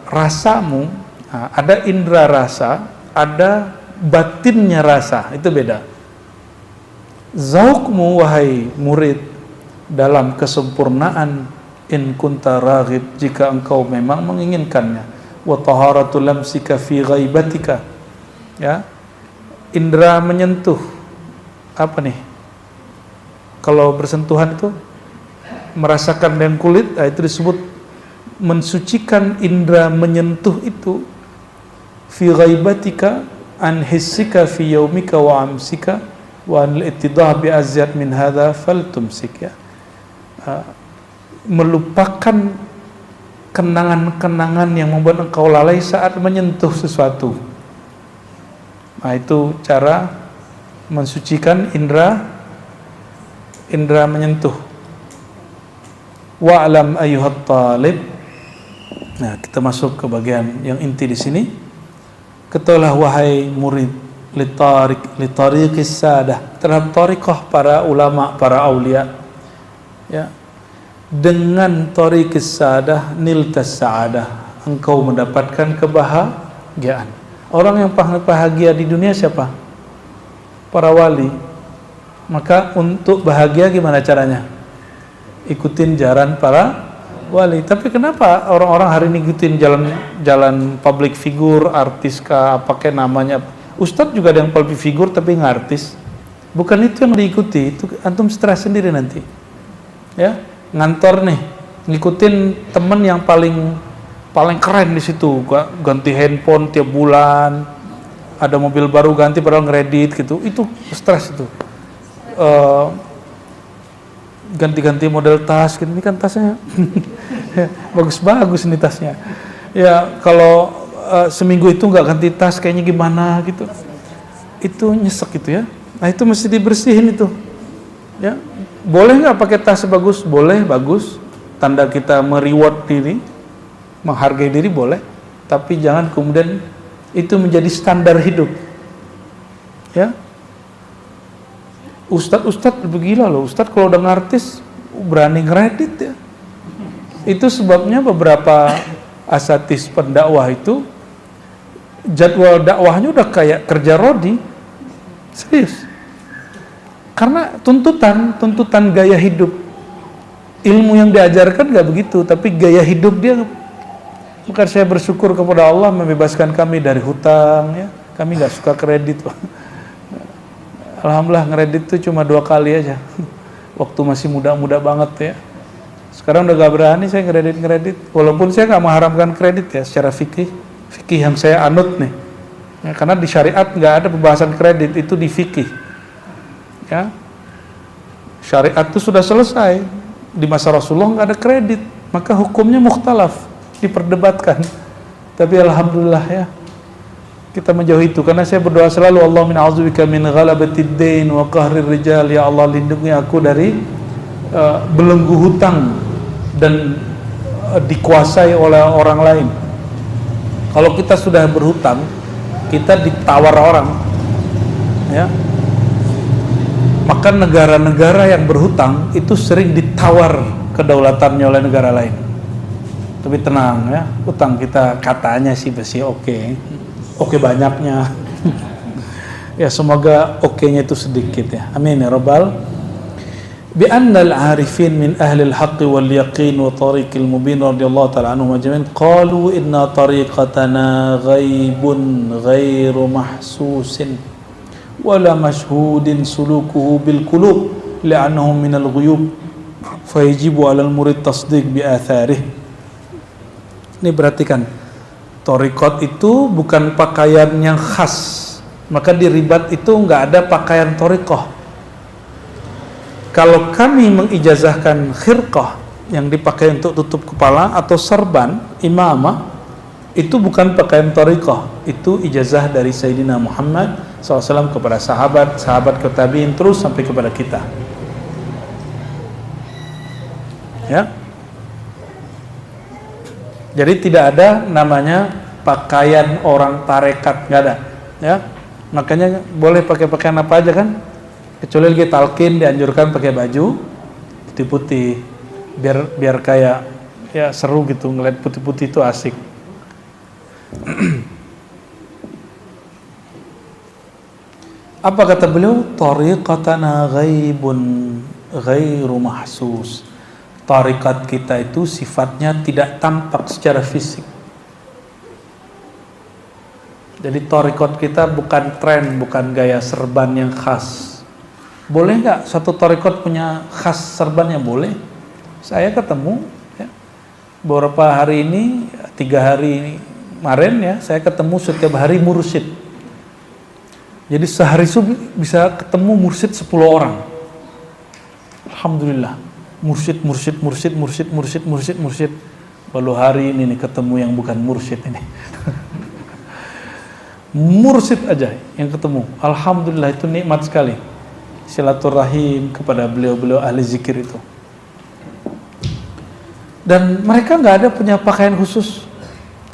rasamu, ada indera rasa, ada batinnya rasa, itu beda. Zauqmu wahai murid dalam kesempurnaan, in kunta raghib, jika engkau memang menginginkannya. Wa taharatu lamsika fi ghaibatika, ya. Indra menyentuh, apa nih? Kalau bersentuhan itu merasakan dengan kulit, itu disebut mensucikan indra menyentuh itu. Fi ghaibatika an hissika fi yaumika wa amsika wa an al-ittidah bi azyad min hadha faltumsik, ya. Melupakan kenangan-kenangan yang membuat engkau lalai saat menyentuh sesuatu. Nah, itu cara mensucikan indra menyentuh. Wa'lam ayyuhat talib. Nah, kita masuk ke bagian yang inti di sini. Ketahuilah wahai murid, litariqis sadah, terhadap tariqah para ulama, para aulia, ya. Dengan tariqis sadah niltas sa'adah, engkau mendapatkan kebahagiaan. Orang yang bahagia di dunia siapa? para wali. Maka untuk bahagia gimana caranya? Ikutin jalan para wali. Tapi kenapa orang-orang hari ini ikutin jalan public figure, artis kah, pakai namanya Ustadz juga ada yang public figure tapi nggak artis. Bukan itu yang diikuti, itu antum stres sendiri nanti. Ya, ngantor nih, ngikutin temen yang paling keren di situ, ganti handphone tiap bulan, ada mobil baru ganti padahal ngeredit gitu, itu stres itu. Ganti-ganti model tas, gitu. Ini kan tasnya bagus-bagus nih tasnya. Ya kalau seminggu itu nggak ganti tas kayaknya gimana gitu. Itu nyesek gitu ya. Nah itu mesti dibersihin itu. Ya, boleh nggak pakai tas bagus? Boleh, bagus. Tanda kita mereward diri, menghargai diri boleh. Tapi jangan kemudian itu menjadi standar hidup. Ya. Ustadz lebih gila loh. Ustadz kalau udah ngartis berani ngeredit ya. Itu sebabnya beberapa asatis pendakwah itu jadwal dakwahnya udah kayak kerja rodi. Serius. Karena tuntutan gaya hidup. Ilmu yang diajarkan gak begitu, tapi gaya hidup dia. Maka saya bersyukur kepada Allah membebaskan kami dari hutang ya. Kami gak suka kredit. Alhamdulillah ngeredit itu cuma 2 kali aja. Waktu masih muda-muda banget ya. Sekarang udah gak berani saya ngeredit. Walaupun saya gak mengharamkan kredit ya secara fikih yang saya anut nih. Ya, karena di syariat gak ada pembahasan kredit, itu di fikih. Ya. Syariat itu sudah selesai. Di masa Rasulullah gak ada kredit. Maka hukumnya mukhtalaf, diperdebatkan. Tapi alhamdulillah ya, kita menjauhi itu. Karena saya berdoa selalu, Allah min a'udzubika min ghalabatid dain wa qahrir rijal. Ya Allah, lindungi aku dari belenggu hutang dan dikuasai oleh orang lain. Kalau kita sudah berhutang, kita ditawar orang ya. Maka negara-negara yang berhutang itu sering ditawar kedaulatannya oleh negara lain. Tapi tenang ya, hutang kita katanya sih masih oke banyaknya. Ya semoga oke-nya itu sedikit ya. Amin ya rabbal. Bi annal arifin min ahli al-haqq wal yaqin wa tariqil mubin radhiyallahu ta'ala anhum ajma'in qalu inna tariqatana ghaibun ghairu mahsusin wala mashhudin sulukuhu bil qulub li'annahum min al-ghuyub fayajibu 'ala al-murid tasdiq bi atharih. Ini perhatikan, thariqat itu bukan pakaian yang khas, maka di ribat itu enggak ada pakaian thariqah. Kalau kami mengijazahkan khirqah yang dipakai untuk tutup kepala atau serban imamah, itu bukan pakaian thariqah, itu ijazah dari Sayyidina Muhammad SAW kepada sahabat ke tabi'in terus sampai kepada kita. Ya. Jadi tidak ada namanya pakaian orang tarekat, nggak ada. Ya. Makanya boleh pakai pakaian apa aja kan? Kecuali lagi talqin dianjurkan pakai baju putih-putih biar kayak ya seru gitu, ngeliat putih-putih itu asik. Apa kata beliau? Tariqatana ghaibun ghairu mahsus. Tariqat kita itu sifatnya tidak tampak secara fisik. Jadi tariqat kita bukan tren, bukan gaya serban yang khas. Boleh nggak satu tariqat punya khas serbannya? Boleh. Saya ketemu ya, beberapa hari ini, 3 hari kemarin ya, saya ketemu setiap hari mursyid. Jadi sehari itu bisa ketemu mursyid 10 orang. Alhamdulillah. Mursyid. Baru hari ini nih ketemu yang bukan mursyid ini. Mursyid aja yang ketemu. Alhamdulillah, itu nikmat sekali. Silaturahim kepada beliau-beliau ahli zikir itu. Dan mereka nggak ada punya pakaian khusus,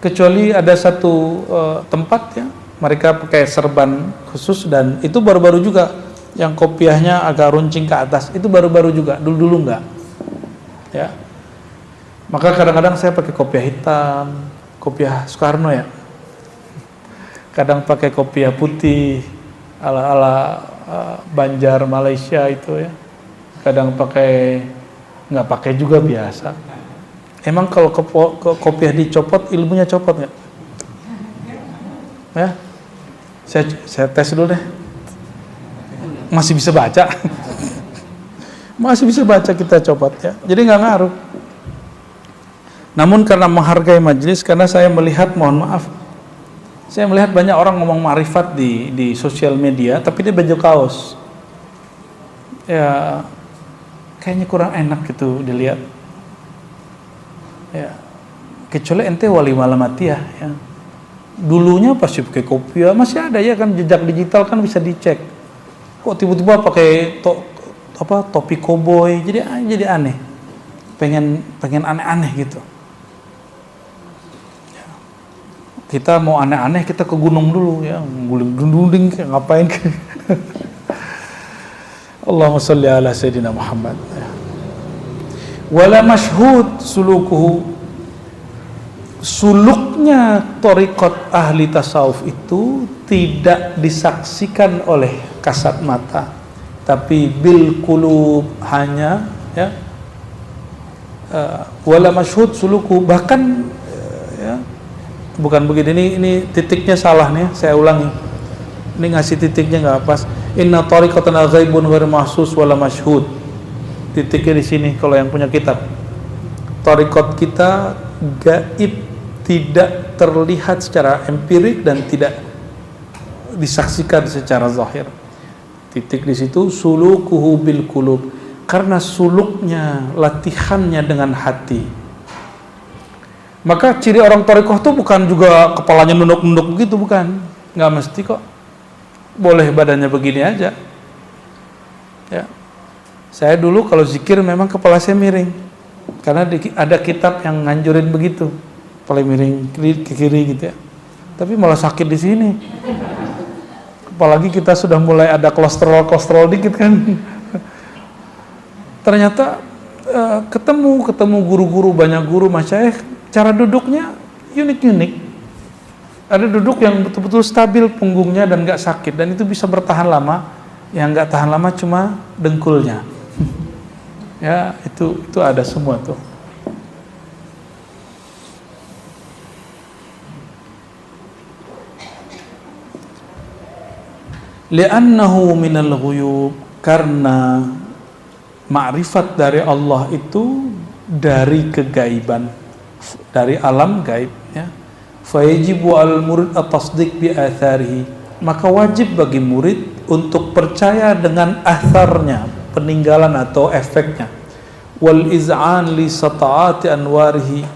kecuali ada satu tempat ya, mereka pakai serban khusus, dan itu baru-baru juga yang kopiahnya agak runcing ke atas, itu baru-baru juga, dulu-dulu nggak ya. Maka kadang-kadang saya pakai kopiah hitam, kopiah Soekarno ya, kadang pakai kopiah putih ala-ala Banjar Malaysia itu ya, kadang pakai, nggak pakai juga biasa. Emang kalau kopiah dicopot, ilmunya copot nggak? Ya, saya tes dulu deh. Masih bisa baca, masih bisa baca, kita copot ya. Jadi nggak ngaruh. Namun karena menghargai majelis, karena saya melihat, mohon maaf, saya melihat banyak orang ngomong ma'rifat di sosial media, tapi dia baju kaos. Ya, kayaknya kurang enak gitu dilihat. Ya, kecuali ente wali malamatiyah ya. Dulunya pasti pakai kopiah, masih ada ya kan, jejak digital kan bisa dicek. Kok tiba-tiba pakai topi koboi, jadi aneh. Pengen aneh-aneh gitu. Kita mau aneh-aneh, kita ke gunung dulu ya, guling-guling ngapain ke. Allahumma sholli ala sayyidina Muhammad. Wala mashhud sulukuhu, suluknya thariqat ahli tasawuf itu tidak disaksikan oleh kasat mata, tapi bil qulub, hanya ya, wala mashhud sulukuhu, bahkan ya, bukan begini, ini titiknya salah nih, saya ulangi. Ini ngasih titiknya nggak pas. Inna tariqatan ghaibun ghairu mahsus wala mashhud. Titiknya di sini kalau yang punya kitab. Tariqat kita gaib, tidak terlihat secara empirik dan tidak disaksikan secara zahir. Titik di situ, sulukuhu bil qulub, karena suluknya, latihannya dengan hati. Maka ciri orang thariqah itu bukan juga kepalanya nunduk-nunduk begitu, bukan. Nggak mesti kok. Boleh badannya begini aja. Ya. Saya dulu kalau zikir memang kepala saya miring. Karena ada kitab yang nganjurin begitu. Kepala miring ke kiri gitu ya. Tapi malah sakit di sini. Apalagi kita sudah mulai ada kolesterol dikit kan. Ternyata ketemu guru-guru, banyak guru masyayikh, cara duduknya unik-unik. Ada duduk yang betul-betul stabil punggungnya dan nggak sakit, dan itu bisa bertahan lama. Yang nggak tahan lama cuma dengkulnya. Ya, itu ada semua tuh. Li'annahu minal ghuyub, karena ma'rifat dari Allah itu dari kegaiban, dari alam gaib ya. Fa yajibu al murid at-tasdiq bi atharihi, maka wajib bagi murid untuk percaya dengan atharnya, peninggalan atau efeknya. Wal iz'an li sata'ati anwarihi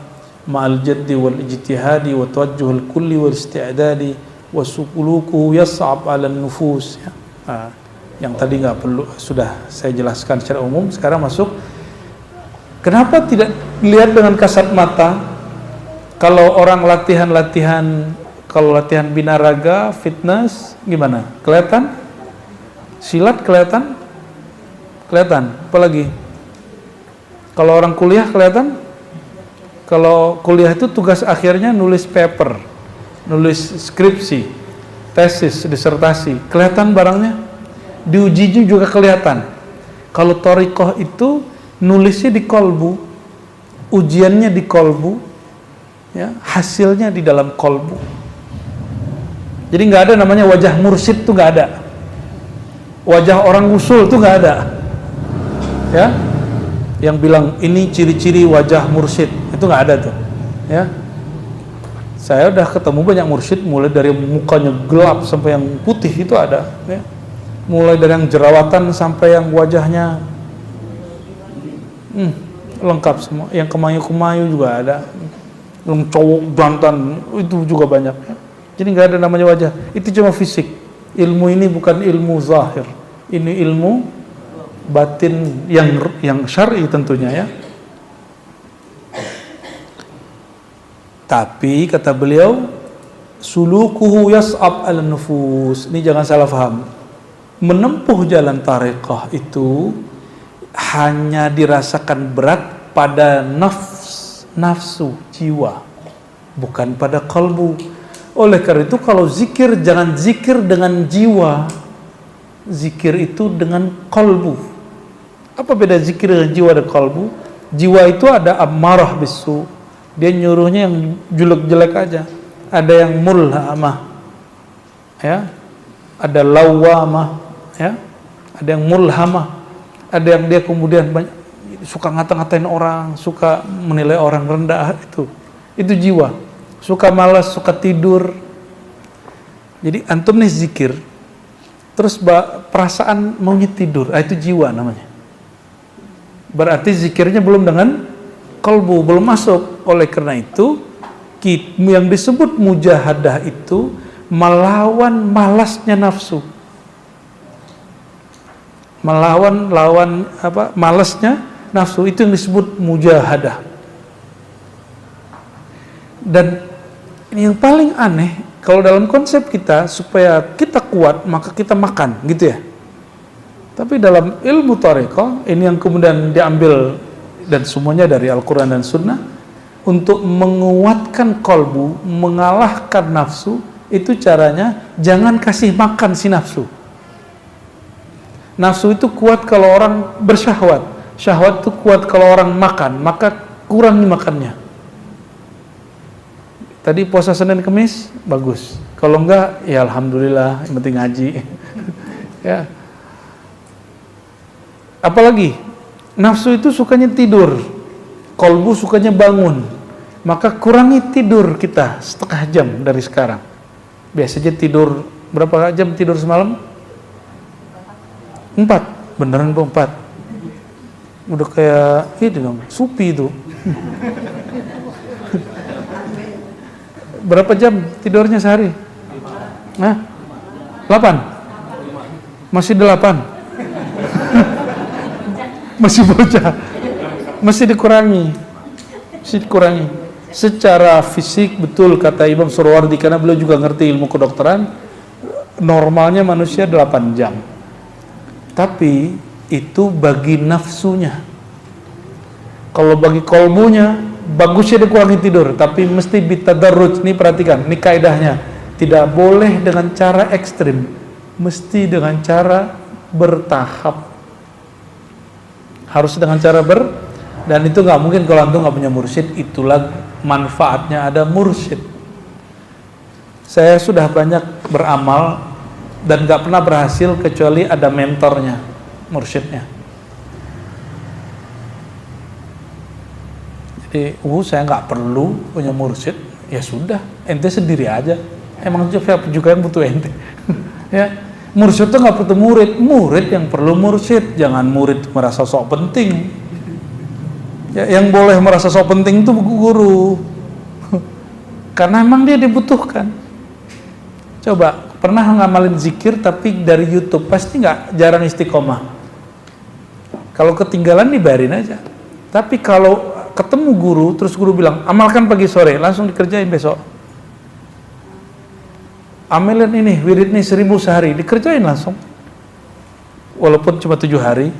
ma'al jaddi wal ijtihadi wa tawajjuhul kulli wal isti'dadi wa sukulukuhu yas'ab 'ala nufus ya. Yang tadi nggak perlu, sudah saya jelaskan secara umum. Sekarang masuk, kenapa tidak lihat dengan kasat mata? Kalau orang latihan, kalau latihan binaraga, fitness, gimana? Kelihatan? Silat kelihatan? Kelihatan. Apalagi? Kalau orang kuliah kelihatan? Kalau kuliah itu tugas akhirnya nulis paper, nulis skripsi, tesis, disertasi. Kelihatan barangnya? Diuji juga kelihatan. Kalau thariqah itu nulisnya di kolbu, ujiannya di kolbu, ya, hasilnya di dalam kolbu. Jadi nggak ada namanya wajah mursyid, tuh nggak ada. Wajah orang usul tuh nggak ada. Ya, yang bilang ini ciri-ciri wajah mursyid, itu nggak ada tuh. Ya, saya udah ketemu banyak mursyid, mulai dari mukanya gelap sampai yang putih itu ada. Ya. Mulai dari yang jerawatan sampai yang wajahnya lengkap semua. Yang kemayu-kemayu juga ada. Yang cowok jantan itu juga banyak. Jadi nggak ada namanya wajah. Itu cuma fisik. Ilmu ini bukan ilmu zahir. Ini ilmu batin yang syar'i tentunya ya. Tapi kata beliau, sulukuhu yas'ab 'ala nufus. Ini jangan salah paham. Menempuh jalan thariqah itu hanya dirasakan berat pada nafsu, jiwa, bukan pada kalbu. Oleh karena itu kalau zikir, jangan zikir dengan jiwa, zikir itu dengan kolbu. Apa beda zikir dengan jiwa dan kolbu? Jiwa itu ada ammarah bisu, dia nyuruhnya yang jelek-jelek aja. Ada yang mulhamah, ya, ada lawamah, ya, ada yang mulhamah, ada yang dia kemudian suka ngata-ngatain orang, suka menilai orang rendah, itu jiwa. Suka malas, suka tidur. Jadi antum nih zikir, terus perasaan maunya tidur, itu jiwa namanya. Berarti zikirnya belum dengan kalbu, belum masuk. Oleh karena itu, yang disebut mujahadah itu melawan malasnya nafsu. Melawan malasnya nafsu, itu yang disebut mujahadah. Dan yang paling aneh, kalau dalam konsep kita, supaya kita kuat, maka kita makan, gitu ya. Tapi dalam ilmu thariqah, ini yang kemudian diambil, dan semuanya dari Al-Quran dan Sunnah, untuk menguatkan kolbu, mengalahkan nafsu, itu caranya, jangan kasih makan si nafsu. Nafsu itu kuat kalau orang bersyahwat. Syahwat itu kuat kalau orang makan, maka kurangi makannya. Tadi puasa Senin Kemis bagus, kalau enggak ya alhamdulillah, yang penting ngaji. Ya. Apalagi nafsu itu sukanya tidur, kolbu sukanya bangun, maka kurangi tidur kita setengah jam dari sekarang. Biasanya tidur berapa jam tidur semalam? 4, beneran 4. Udah kayak itu dong, supi itu. Berapa jam tidurnya sehari? 8? Masih 8? Masih bocah? Masih dikurangi. Secara fisik betul kata Imam Surwardi, karena beliau juga ngerti ilmu kedokteran, normalnya manusia 8 jam. Tapi itu bagi nafsunya. Kalau bagi kolbunya, bagusnya dikurangi tidur, tapi mesti bitadarruj. Nih perhatikan, ini kaidahnya. Tidak boleh dengan cara ekstrim, mesti dengan cara bertahap. Harus dengan cara dan itu nggak mungkin kalau antum nggak punya mursyid. Itulah manfaatnya ada mursyid. Saya sudah banyak beramal dan nggak pernah berhasil kecuali ada mentornya, mursyidnya. Jadi, saya nggak perlu punya mursyid, ya sudah, ente sendiri aja. Emang juga yang butuh ente. Ya, mursyid itu nggak perlu murid yang perlu mursyid. Jangan murid merasa sok penting. Ya, yang boleh merasa sok penting itu guru, karena emang dia dibutuhkan. Coba pernah ngamalin zikir tapi dari YouTube, pasti jarang istiqomah. Kalau ketinggalan dibayarin aja. Tapi kalau ketemu guru, terus guru bilang, amalkan pagi sore, langsung dikerjain besok. Amalin ini, wirid nih 1000 sehari, dikerjain langsung. Walaupun cuma 7 hari.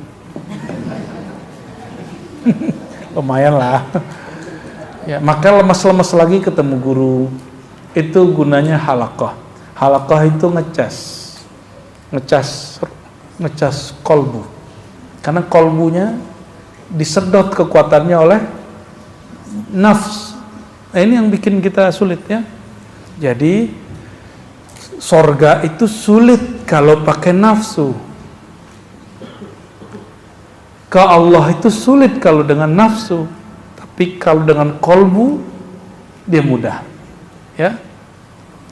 Lumayan lah. Ya, maka lemas-lemas lagi ketemu guru. Itu gunanya halaqah. Halaqah itu ngecas kolbu. Karena kolbunya disedot kekuatannya oleh nafs. Nah, ini yang bikin kita sulit ya. Jadi sorga itu sulit kalau pakai nafsu. Ke Allah itu sulit kalau dengan nafsu. Tapi kalau dengan kolbu dia mudah. Ya.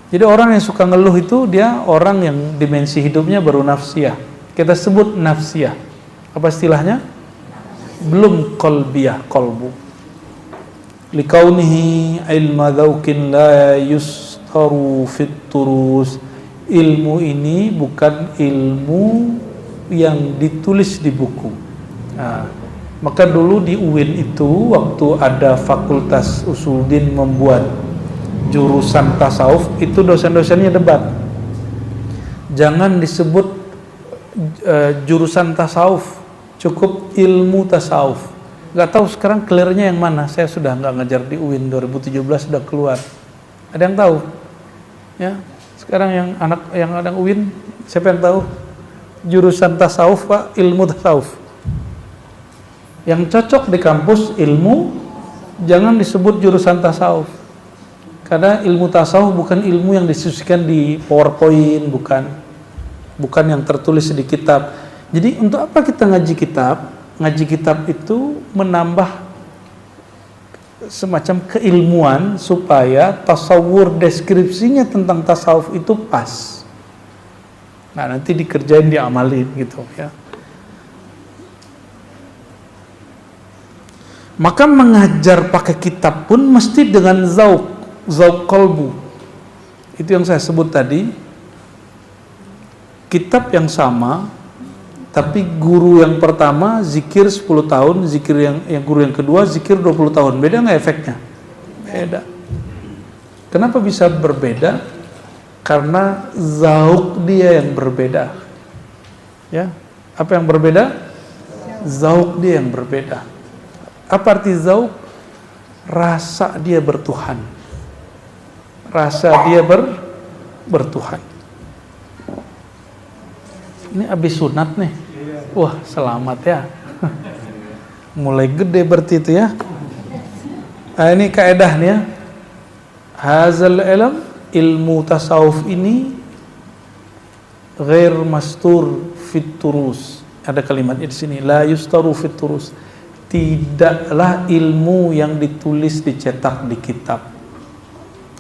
Jadi orang yang suka ngeluh itu dia orang yang dimensi hidupnya baru nafsiyah. Kita sebut nafsiyah. Apa istilahnya? Belum qalbiyah, kolbu. Likaunihi ilma dzauqin la yustaru fit turus. Ilmu ini bukan ilmu yang ditulis di buku. Nah, maka dulu di UIN itu waktu ada fakultas Usuluddin membuat jurusan tasawuf, itu dosen-dosennya debat. Jangan disebut jurusan tasawuf, cukup ilmu tasawuf. Gak tahu sekarang clearnya yang mana. Saya sudah nggak ngajar di UIN, 2017 sudah keluar. Ada yang tahu? Ya, sekarang yang ada UIN, siapa yang tahu? jurusan tasawuf Pak, ilmu tasawuf. Yang cocok di kampus ilmu, jangan disebut jurusan tasawuf. Karena ilmu tasawuf bukan ilmu yang disusun di PowerPoint, bukan yang tertulis di kitab. Jadi untuk apa kita ngaji kitab? Ngaji kitab itu menambah semacam keilmuan supaya tasawur deskripsinya tentang tasawuf itu pas. Nah, nanti dikerjain, diamalin gitu ya. Maka mengajar pakai kitab pun mesti dengan zauk qalbu. Itu yang saya sebut tadi. Kitab yang sama, tapi guru yang pertama zikir 10 tahun, zikir yang guru yang kedua zikir 20 tahun. Beda nggak efeknya? Beda. Kenapa bisa berbeda? Karena zauk dia yang berbeda. Ya. Apa yang berbeda? Zauk dia yang berbeda. Apa arti zauk? Rasa dia bertuhan. Rasa dia bertuhan. Ini habis sunat nih. Wah, selamat ya. Mulai gede berarti itu ya. Nah, ini kaedah nih ya. Hazal ilmu tasawuf ini ghair mastur fit turus. Ada kalimatnya di sini, la yustaru fit turus. Tidaklah ilmu yang ditulis dicetak di kitab.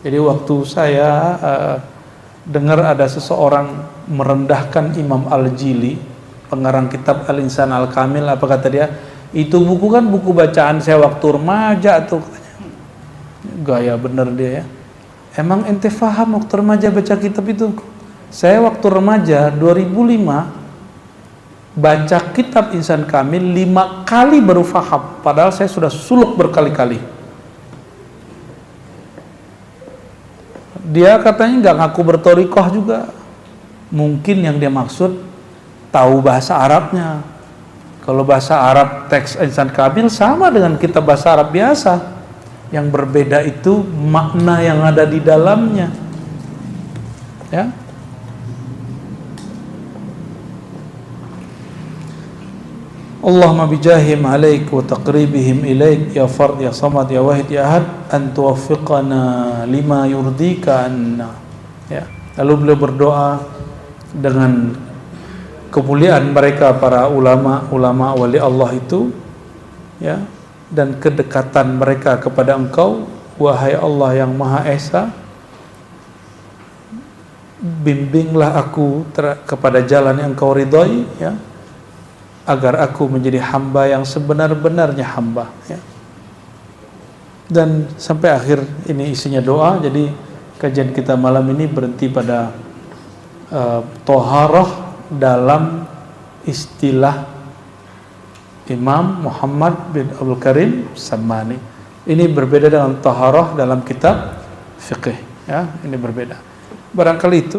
Jadi waktu saya dengar ada seseorang merendahkan Imam Al-Jili, pengarang kitab Al-Insan Al-Kamil, apa kata dia? Itu buku kan buku bacaan saya waktu remaja tuh, katanya. Gaya bener dia ya. Emang ente faham waktu remaja baca kitab itu? Saya waktu remaja 2005 baca kitab Insan Kamil 5 kali baru faham, padahal saya sudah suluk berkali-kali. Dia katanya nggak ngaku bertorikoh juga. Mungkin yang dia maksud tahu bahasa Arabnya. Kalau bahasa Arab teks Insan Kamil sama dengan kitab bahasa Arab biasa. Yang berbeda itu makna yang ada di dalamnya. Ya. Allahumma bijahim alaik wa taqribihim ilaik ya fard ya samad ya wahid ya ahad an tuwaffiqana lima yurdika anna. Ya. Lalu beliau berdoa dengan kemuliaan mereka para ulama wali Allah itu, ya, dan kedekatan mereka kepada Engkau, wahai Allah yang Maha Esa, bimbinglah aku kepada jalan yang Engkau ridhai, ya, agar aku menjadi hamba yang sebenar-benarnya hamba, ya. Dan sampai akhir ini isinya doa. Jadi kajian kita malam ini berhenti pada toharah dalam istilah Imam Muhammad bin Abdul Karim Sammani. Ini berbeda dengan toharah dalam kitab fiqh, ya. Ini berbeda. Barangkali itu